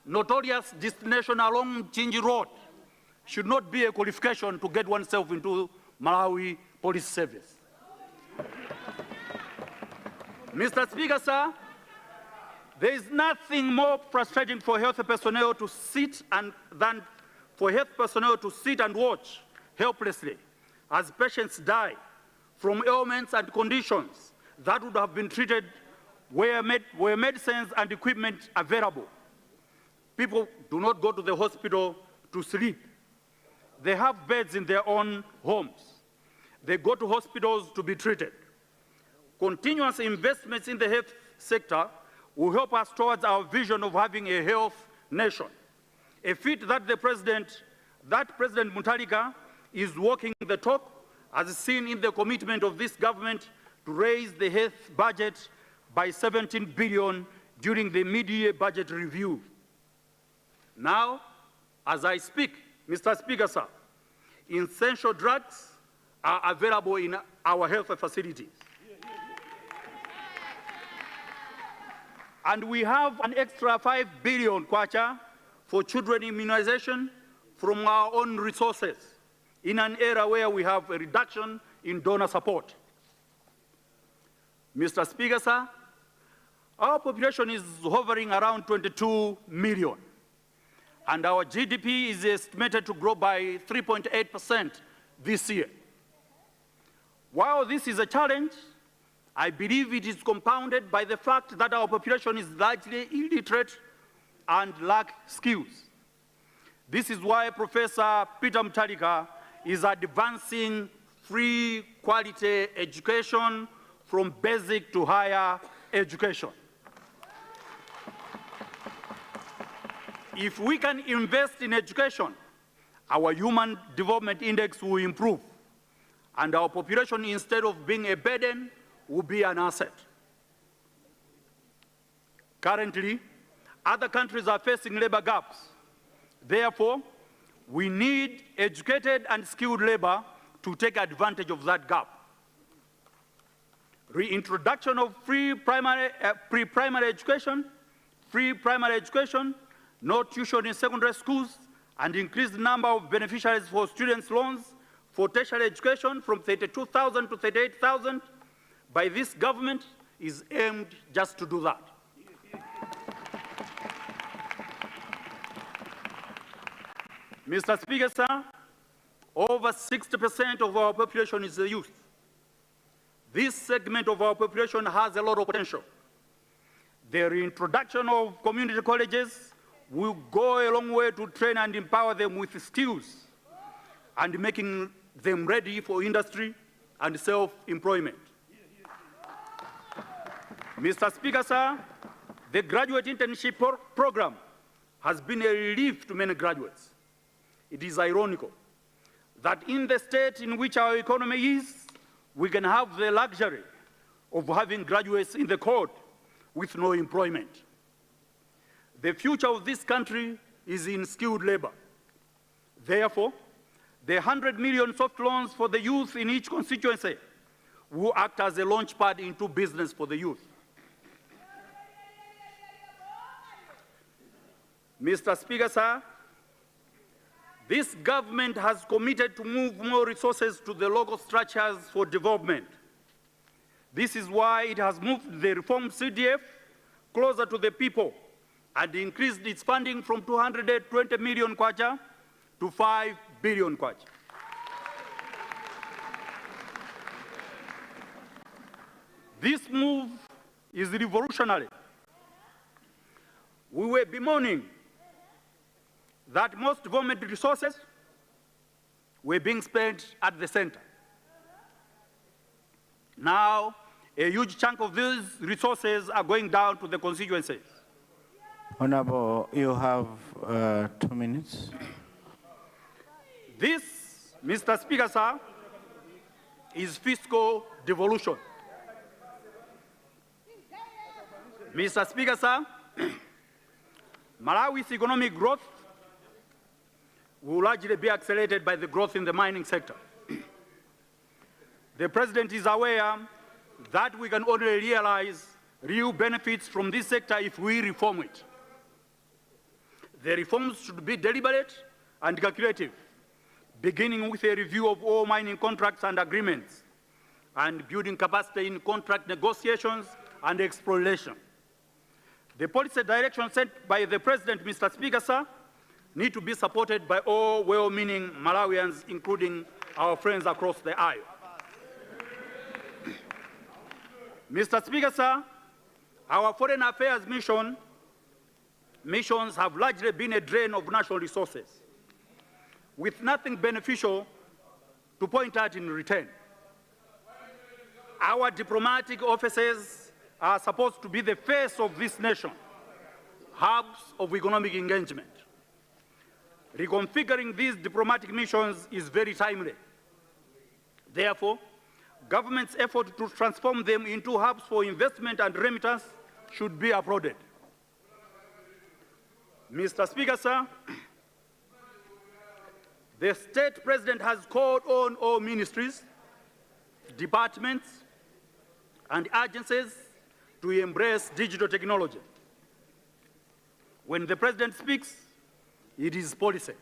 notorious destination along Chinji Road should not be a qualification to get oneself into Malawi Police Service. Mr. Speaker, sir, there is nothing more frustrating for health personnel to sit and watch helplessly as patients die from ailments and conditions that would have been treated where medicines and equipment available. People do not go to the hospital to sleep. They have beds in their own homes. They go to hospitals to be treated. Continuous investments in the health sector will help us towards our vision of having a health nation, a feat that President Mutharika is walking the talk, as seen in the commitment of this government to raise the health budget by 17 billion during the mid-year budget review. Now, as I speak, Mr. Speaker, sir, essential drugs are available in our health facilities. And we have an extra 5 billion kwacha for children immunization from our own resources in an era where we have a reduction in donor support. Mr. Speaker, sir, our population is hovering around 22 million, and our GDP is estimated to grow by 3.8% this year. While this is a challenge, I believe it is compounded by the fact that our population is largely illiterate and lack skills. This is why Professor Peter Mutharika is advancing free quality education from basic to higher education. If we can invest in education, our human development index will improve, and our population, instead of being a burden, will be an asset. Currently, other countries are facing labor gaps. Therefore, we need educated and skilled labor to take advantage of that gap. Reintroduction of pre-primary education, no tuition in secondary schools, and increased number of beneficiaries for students' loans for tertiary education from 32,000 to 38,000 by this government is aimed just to do that. Mr. Speaker, sir, over 60% of our population is the youth. This segment of our population has a lot of potential. The reintroduction of community colleges will go a long way to train and empower them with skills and making them ready for industry and self-employment. Mr. Speaker, sir, the graduate internship program has been a relief to many graduates. It is ironical that in the state in which our economy is, we can have the luxury of having graduates in the court with no employment. The future of this country is in skilled labor. Therefore, the 100 million soft loans for the youth in each constituency will act as a launch pad into business for the youth. Mr. Speaker, sir, This government has committed to move more resources to the local structures for development. This is why it has moved the reform CDF closer to the people and increased its funding from 220 million kwacha to 5 billion kwacha. This move is revolutionary. We were bemoaning that most government resources were being spent at the center. Now, a huge chunk of these resources are going down to the constituencies. Honorable, you have 2 minutes. This, Mr. Speaker, sir, is fiscal devolution. Mr. Speaker, sir, Malawi's economic growth will largely be accelerated by the growth in the mining sector. The President is aware that we can only realize real benefits from this sector if we reform it. The reforms should be deliberate and calculative, beginning with a review of all mining contracts and agreements, and building capacity in contract negotiations and exploration. The policy direction set by the President, Mr. Speaker, sir, need to be supported by all well-meaning Malawians, including our friends across the aisle. Mr. Speaker, sir, our foreign affairs missions have largely been a drain of national resources, with nothing beneficial to point at in return. Our diplomatic offices are supposed to be the face of this nation, hubs of economic engagement. Reconfiguring these diplomatic missions is very timely. Therefore, government's effort to transform them into hubs for investment and remittance should be applauded. Mr. Speaker, sir, the state president has called on all ministries, departments, and agencies to embrace digital technology. When the president speaks, it is policy.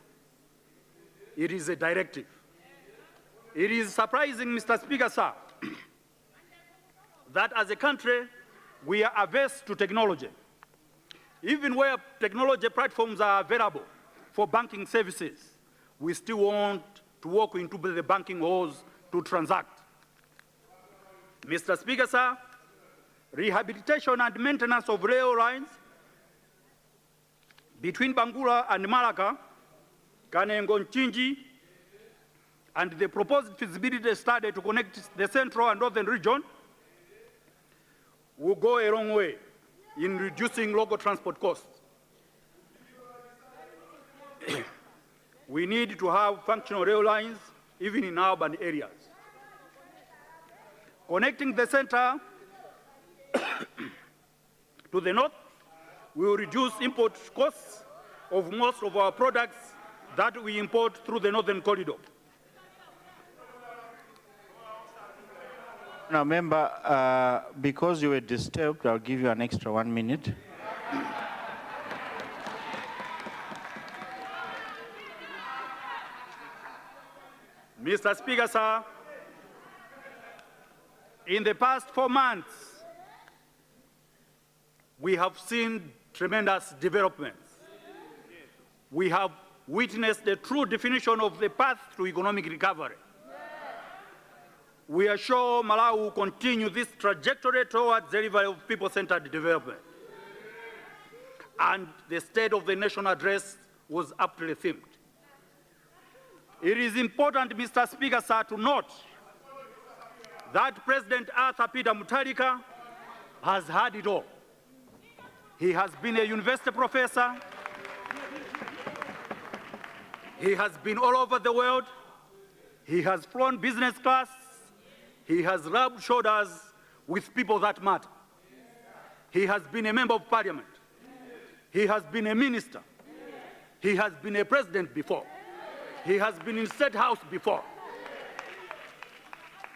It is a directive. It is surprising, Mr. Speaker, sir, that as a country, we are averse to technology. Even where technology platforms are available for banking services, we still want to walk into the banking halls to transact. Mr. Speaker, sir, rehabilitation and maintenance of rail lines between Bangura and Malaka, Kanengo Nchinji, and the proposed feasibility study to connect the central and northern region will go a long way in reducing local transport costs. We need to have functional rail lines even in urban areas. Connecting the center to the north will reduce import costs of most of our products that we import through the northern corridor. Now, member, because you were disturbed, I'll give you an extra 1 minute. Mr. Speaker, sir, in the past 4 months, we have seen tremendous developments. We have witnessed the true definition of the path to economic recovery. We are sure Malawi will continue this trajectory towards delivery of people-centered development. And the State of the Nation address was aptly themed. It is important, Mr. Speaker, sir, to note that President Arthur Peter Mutharika has had it all. He has been a university professor. He has been all over the world. He has flown business class. He has rubbed shoulders with people that matter. He has been a member of parliament. He has been a minister. He has been a president before. He has been in State House before.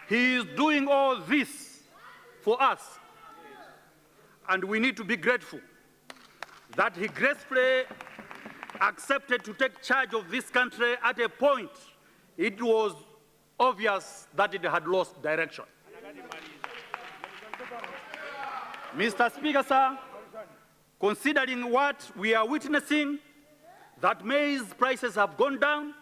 He is doing all this for us. And we need to be grateful that he gracefully accepted to take charge of this country at a point it was obvious that it had lost direction. Mr. Speaker, sir, considering what we are witnessing, that maize prices have gone down,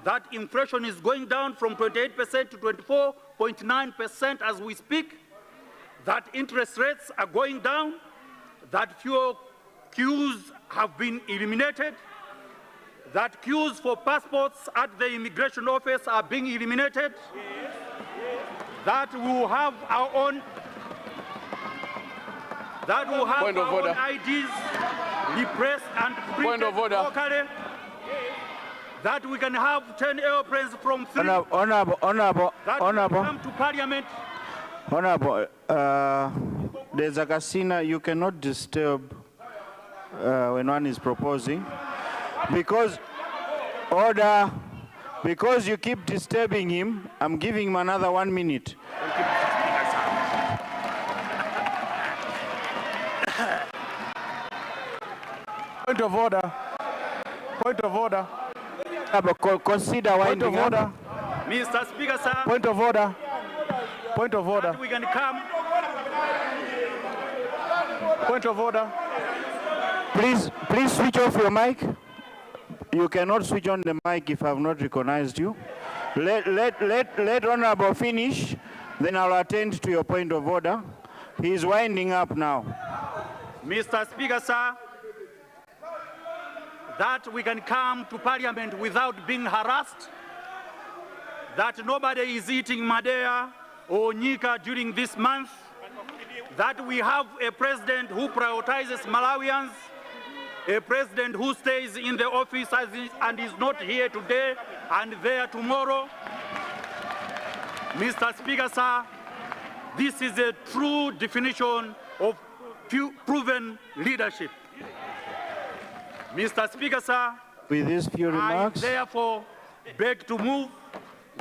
that inflation is going down from 28% to 24.9% as we speak, that interest rates are going down, that fuel queues have been eliminated, that queues for passports at the immigration office are being eliminated, that we will have our own IDs repressed and printed locally, that we can have 10 airplanes from 3, Honorable, come to Parliament. Honorable, there's a casino, you cannot disturb when one is proposing, because you keep disturbing him. I'm giving him another 1 minute. Point of order. Point of order. Consider winding up. Mr. Speaker, sir. Point of order. Point of order. We can come. Point of order. Please switch off your mic. You cannot switch on the mic if I have not recognized you. Let Honorable finish, then I'll attend to your point of order. He is winding up now. Mr. Speaker, sir, that we can come to Parliament without being harassed, that nobody is eating Madea or Nika during this month, that we have a president who prioritizes Malawians, a president who stays in the office and is not here today and there tomorrow. Mr. Speaker, sir, this is a true definition of proven leadership. Mr. Speaker, sir, with these few remarks, I therefore beg to move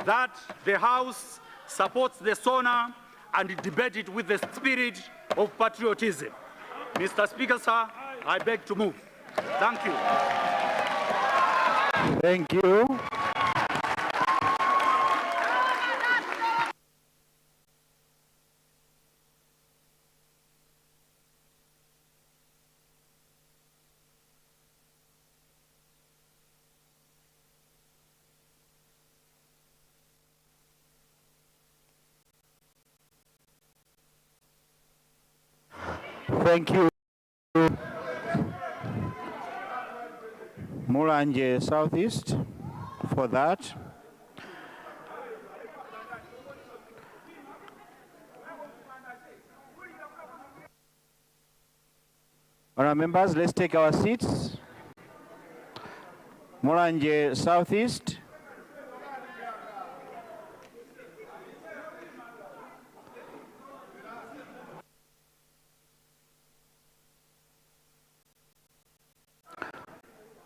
that the House supports the SONA and debate it with the spirit of patriotism. Mr. Speaker, sir, I beg to move. Thank you. Thank you. Thank you, Mulanje Southeast, for that. All right, members, let's take our seats. Mulanje Southeast.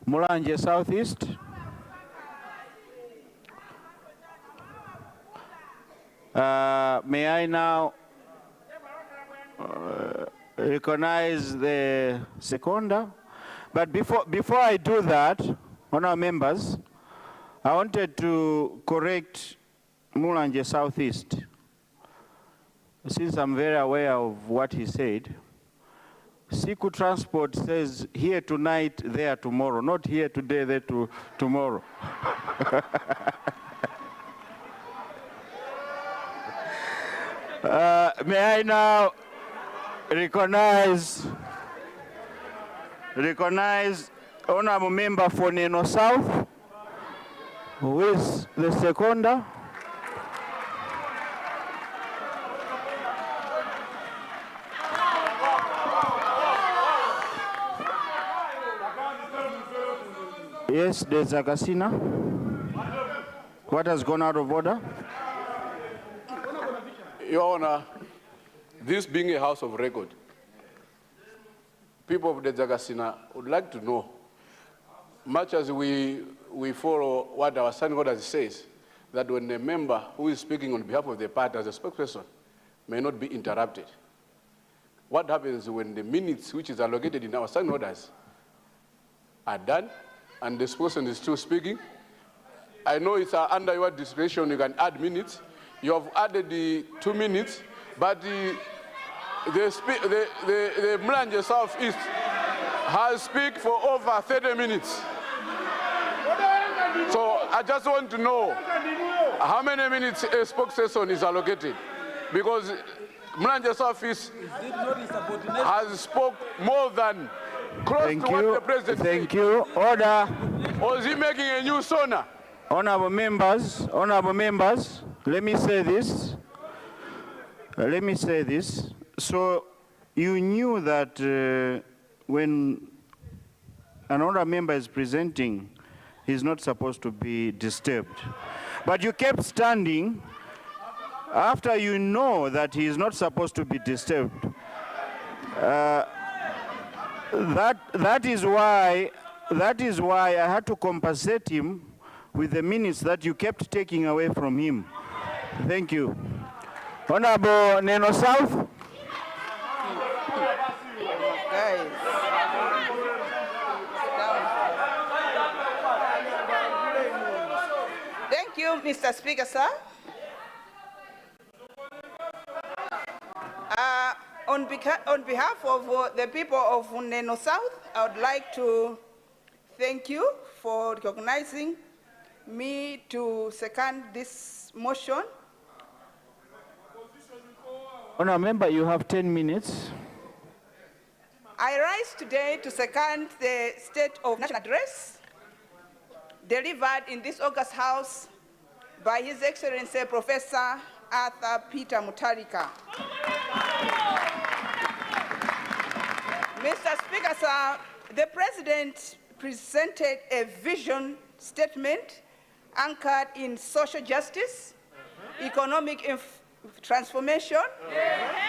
Mulanje Southeast. May I now recognize the seconder? But before I do that, honourable members, I wanted to correct Mulanje Southeast, since I'm very aware of what he said. Siku Transport says here tonight, there tomorrow, not here today, there tomorrow. May I now recognize Honorable Member for Neno South, who is the seconder. Yes, there's a casino. What has gone out of order? Your Honor, this being a house of record, people of the Zagasina would like to know, much as we follow what our standing order says, that when a member who is speaking on behalf of the party as a spokesperson may not be interrupted. What happens when the minutes which is allocated in our standing orders are done and the spokesperson is still speaking. I know it's under your discretion, you can add minutes. You have added the 2 minutes, but the Mlanje Southeast has speak for over 30 minutes. So I just want to know how many minutes a spokesperson is allocated, because Mlanje Southeast has spoke more than close to what the president said. Thank you. Order. Or is he making a new sauna? Honorable members, let me say this. So you knew that when an honorable member is presenting, he's not supposed to be disturbed. But you kept standing after you know that he is not supposed to be disturbed. That is why I had to compensate him with the minutes that you kept taking away from him. Thank you. Honorable Neno South. Guys. Thank you, Mr. Speaker, sir. On behalf of the people of Neno South, I would like to thank you for recognizing me to second this motion. Honourable member, you have 10 minutes. I rise today to second the State of National Address delivered in this August House by His Excellency Professor Arthur Peter Mutharika. Mr. Speaker, sir, the President presented a vision statement anchored in social justice, economic transformation,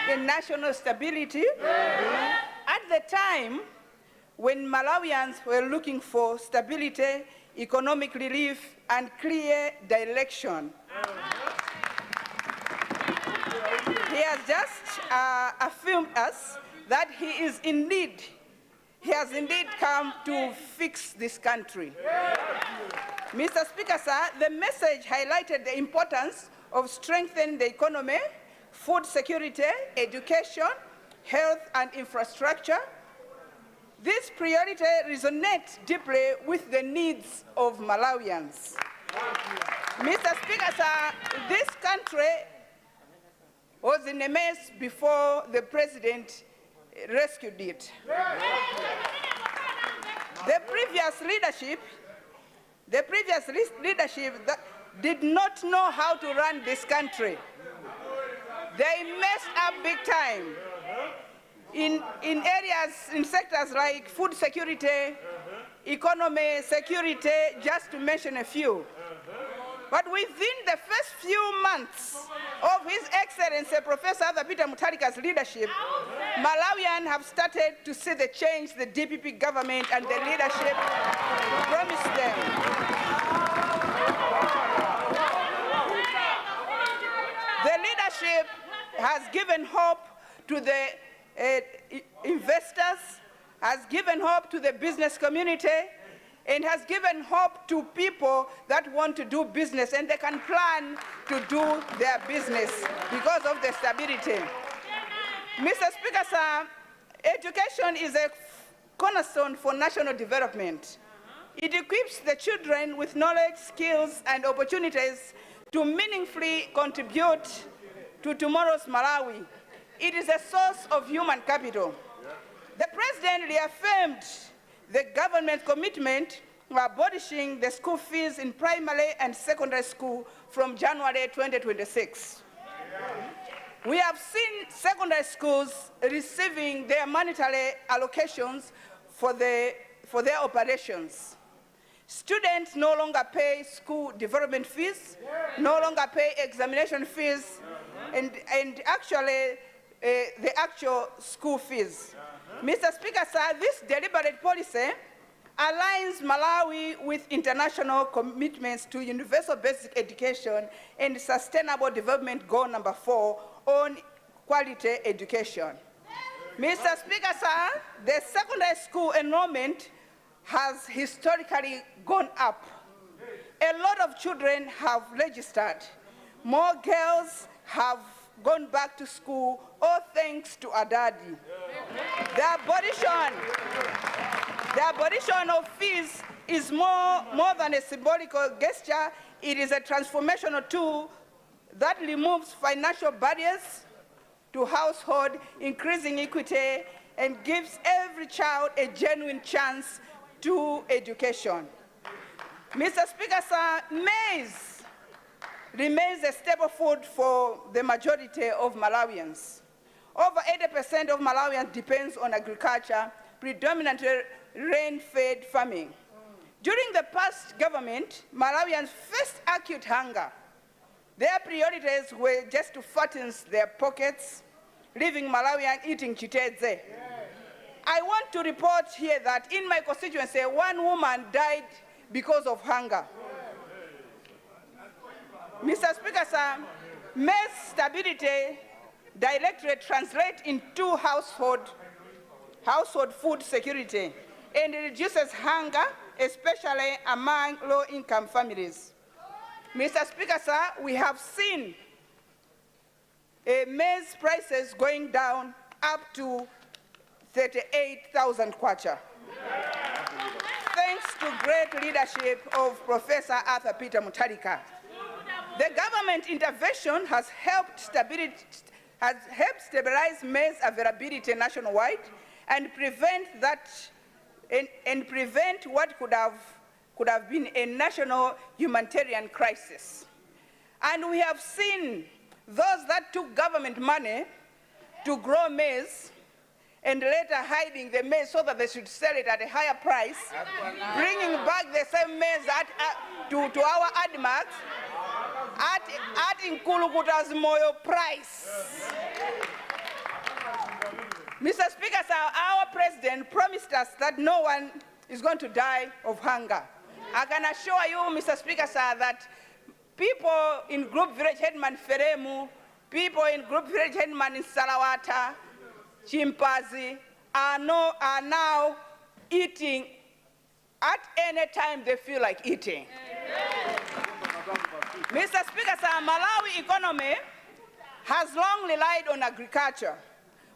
and national stability. At the time when Malawians were looking for stability, economic relief, and clear direction. He has just affirmed us that he has indeed come to fix this country. Mr. Speaker, sir, the message highlighted the importance of strengthening the economy, food security, education, health, and infrastructure. This priority resonates deeply with the needs of Malawians. Mr. Speaker, sir, this country was in a mess before the President rescued it. The previous leadership that did not know how to run this country. They messed up big time in sectors like food security, economy, security, just to mention a few. But within the first few months of His Excellency Professor Arthur Peter Mutharika's leadership, Malawians have started to see the change the DPP government and the leadership promised them. The leadership has given hope to the investors, has given hope to the business community, and has given hope to people that want to do business and they can plan to do their business because of the stability. Mr. Speaker, sir, education is a cornerstone for national development. It equips the children with knowledge, skills, and opportunities to meaningfully contribute to tomorrow's Malawi. It is a source of human capital. The President reaffirmed the government's commitment to abolishing the school fees in primary and secondary school from January 2026. We have seen secondary schools receiving their monetary allocations for their operations. Students no longer pay school development fees, no longer pay examination fees, and actually the actual school fees. Mr. Speaker, sir, this deliberate policy aligns Malawi with international commitments to universal basic education and sustainable development goal number 4 on quality education. Mr. Speaker, sir, the secondary school enrollment has historically gone up. A lot of children have registered. More girls have gone back to school, all thanks to Adadi. The abolition of fees is more than a symbolical gesture. It is a transformational tool that removes financial barriers to household, increasing equity, and gives every child a genuine chance to education. Mr. Speaker, sir, maize remains a staple food for the majority of Malawians. Over 80% of Malawians depends on agriculture, predominantly rain-fed farming. During the past government, Malawians faced acute hunger. Their priorities were just to fatten their pockets, leaving Malawians eating chitedze. I want to report here that in my constituency, one woman died because of hunger. Mr. Speaker, sir, maize stability directly translates into household food security and reduces hunger, especially among low-income families. Mr. Speaker, sir, we have seen maize prices going down up to 38,000 kwacha. Thanks to great leadership of Professor Arthur Peter Mutharika. The government intervention has helped stabilize maize availability nationwide and prevent what could have been a national humanitarian crisis. And we have seen those that took government money to grow maize and later hiding the maize so that they should sell it at a higher price, bringing back the same maize to our admarks at Nkulukuta's Moyo price. Mr. Speaker, sir, our president promised us that no one is going to die of hunger. I can assure you, Mr. Speaker, sir, that people in Group Village Headman Feremu, people in Group Village Headman in Salawata, Chimpazi, are now eating at any time they feel like eating. Mr. Speaker, sir, Malawi economy has long relied on agriculture.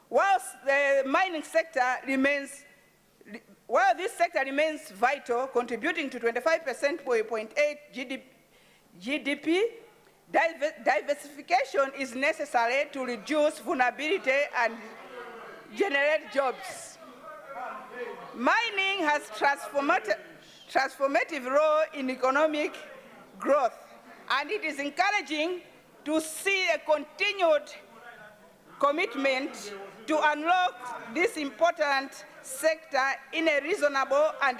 Whilst the mining sector remains, while this sector remains vital, contributing to 25.8% GDP, diversification is necessary to reduce vulnerability and generate jobs. Mining has transformative role in economic growth, and it is encouraging to see a continued commitment to unlock this important sector in a reasonable and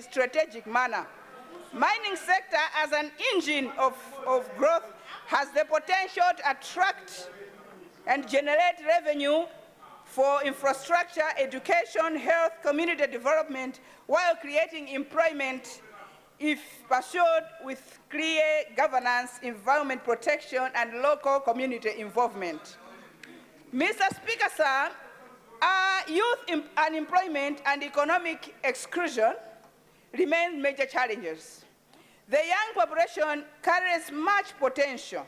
strategic manner. Mining sector as an engine of growth has the potential to attract and generate revenue for infrastructure, education, health, community development, while creating employment if pursued with clear governance, environment protection, and local community involvement. Mr. Speaker, sir, youth unemployment and economic exclusion remain major challenges. The young population carries much potential.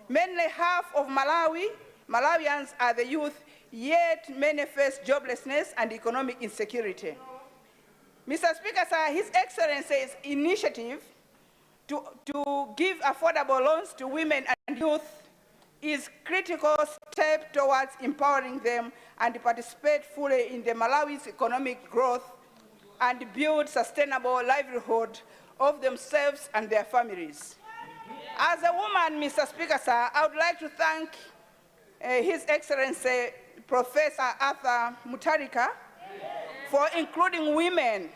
Mainly half of Malawians are the youth, yet many face joblessness and economic insecurity. Mr. Speaker, sir, His Excellency's initiative to give affordable loans to women and youth is a critical step towards empowering them and participate fully in the Malawi's economic growth and build sustainable livelihood of themselves and their families. As a woman, Mr. Speaker, sir, I would like to thank His Excellency Professor Arthur Mutharika for including women,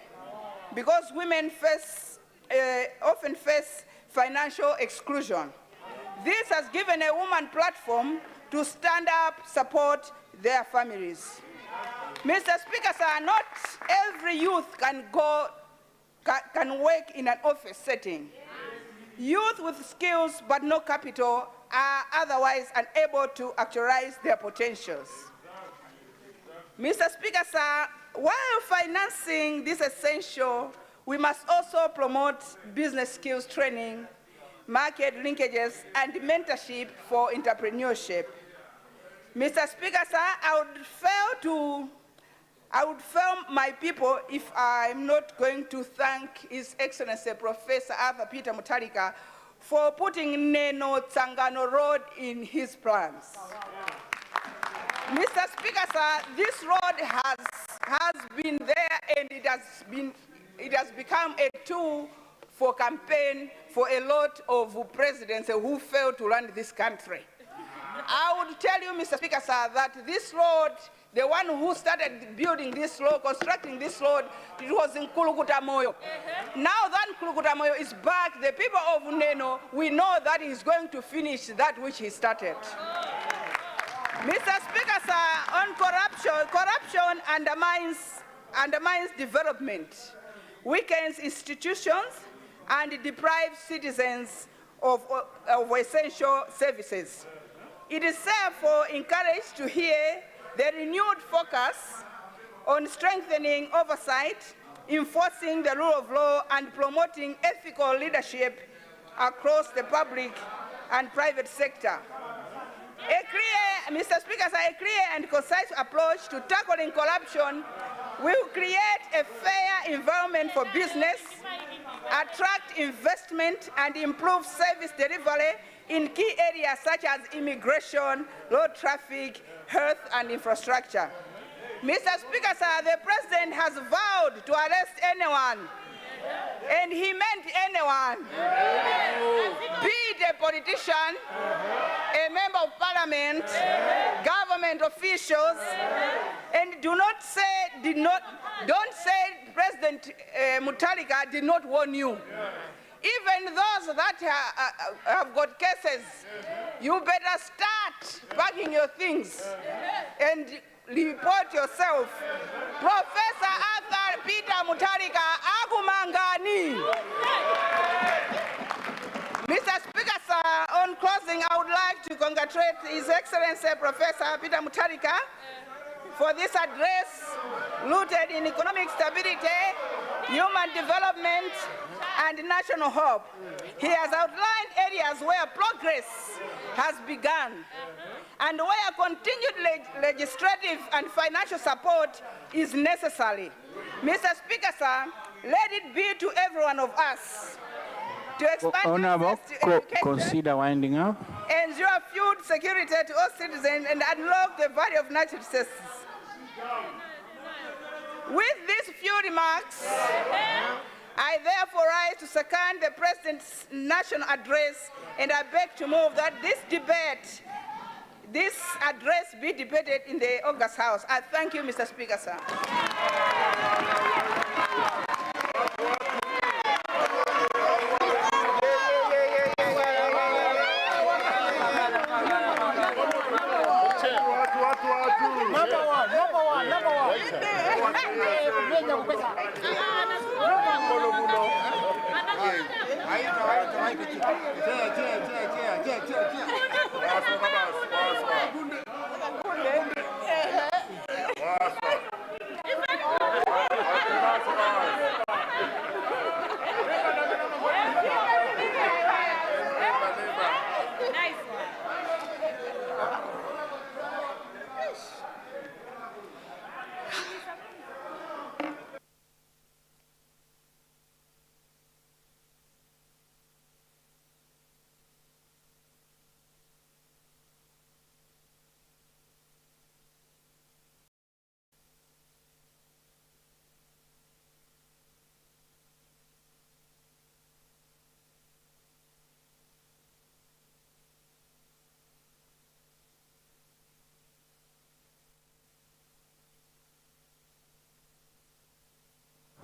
because women often face financial exclusion. This has given a woman platform to stand up, support their families. Mr. Speaker, sir, not every youth can work in an office setting. Youth with skills but no capital are otherwise unable to actualize their potentials. Mr. Speaker, sir, While financing this essential, we must also promote business skills training, market linkages, and mentorship for entrepreneurship. Mr. Speaker, sir, I would fail my people if I'm not going to thank His Excellency Professor Arthur Peter Mutharika for putting Neno Tsangano Road in his plans. Mr. Speaker, sir, this road has been there, and it has become a tool for campaign for a lot of presidents who failed to run this country. I would tell you, Mr. Speaker, sir, that this road, the one who started building this road, constructing this road, it was in Kulukuta Moyo. Now that Kulukuta Moyo is back, the people of Neno, we know that he's going to finish that which he started. Mr. Speaker, sir, on corruption undermines development, weakens institutions, and deprives citizens of essential services. It is therefore encouraged to hear the renewed focus on strengthening oversight, enforcing the rule of law, and promoting ethical leadership across the public and private sector. Mr. Speaker, a clear and concise approach to tackling corruption will create a fair environment for business, attract investment, and improve service delivery in key areas such as immigration, road traffic, health, and infrastructure. Mr. Speaker, sir, the President has vowed to arrest anyone, and he meant anyone, be it a politician, a member of parliament, government officials, and don't say President Mutharika did not warn you. Even those that have got cases, you better start packing your things and report yourself. Professor Arthur Peter Mutharika Agumangani. Mr. Speaker, sir, on closing, I would like to congratulate His Excellency Professor Peter Mutharika for this address rooted in economic stability, human development, and national hope. He has outlined areas where progress has begun and where continued legislative and financial support is necessary. Mr. Speaker, sir, let it be to every one of us to expand Honorable, access to education, consider winding up. ensure food security to all citizens, and unlock the value of natural resources. With these few remarks, I therefore rise to second the President's national address, and I beg to move that this address be debated in the August House. I thank you, Mr. Speaker, sir.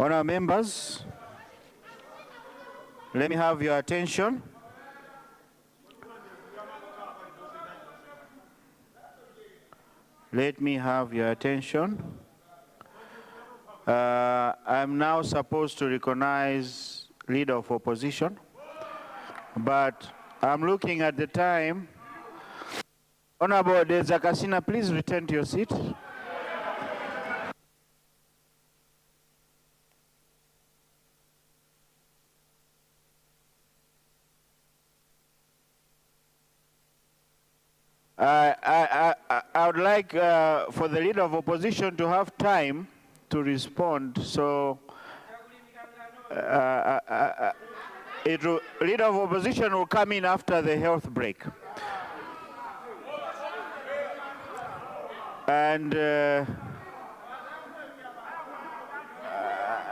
Honourable members, let me have your attention. Let me have your attention. I'm now supposed to recognize leader of opposition, but I'm looking at the time. Honourable Zakasina, please return to your seat. I would like for the Leader of Opposition to have time to respond. So, Leader of Opposition will come in after the health break. And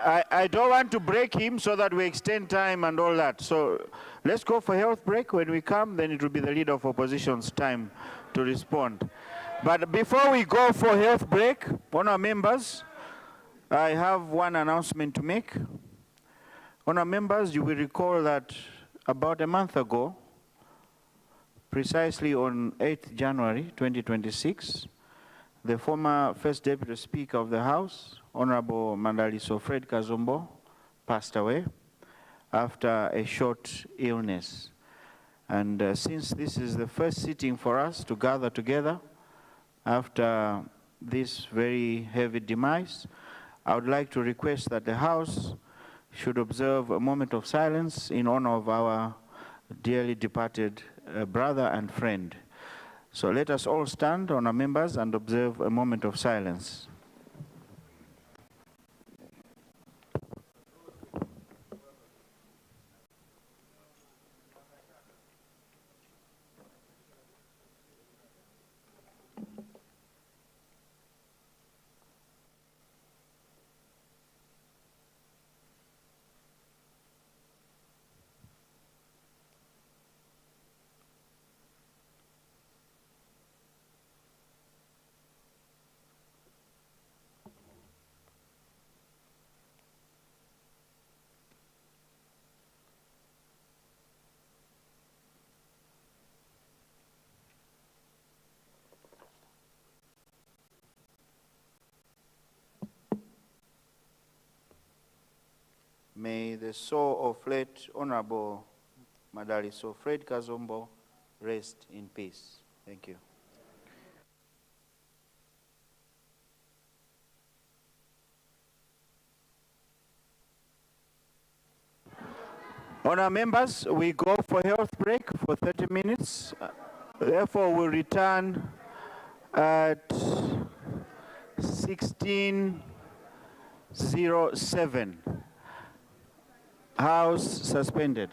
I don't want to break him so that we extend time and all that. So let's go for health break. When we come, then it will be the Leader of Opposition's time to respond. But before we go for health break, honourable members, I have one announcement to make. Honourable members, you will recall that about a month ago, precisely on 8th January 2026, the former First Deputy Speaker of the House, Honorable Mandaliso Fred Kazombo, passed away after a short illness. And since this is the first sitting for us to gather together after this very heavy demise, I would like to request that the House should observe a moment of silence in honor of our dearly departed brother and friend. So let us all stand, honour members, and observe a moment of silence. May the soul of late Honorable Madaliso Fred Kazombo rest in peace. Thank you. Honour members, we go for health break for 30 minutes. Therefore, we'll return at 16:07. House suspended.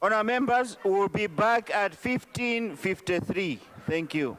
Honour members, we'll be back at 15:53. Thank you.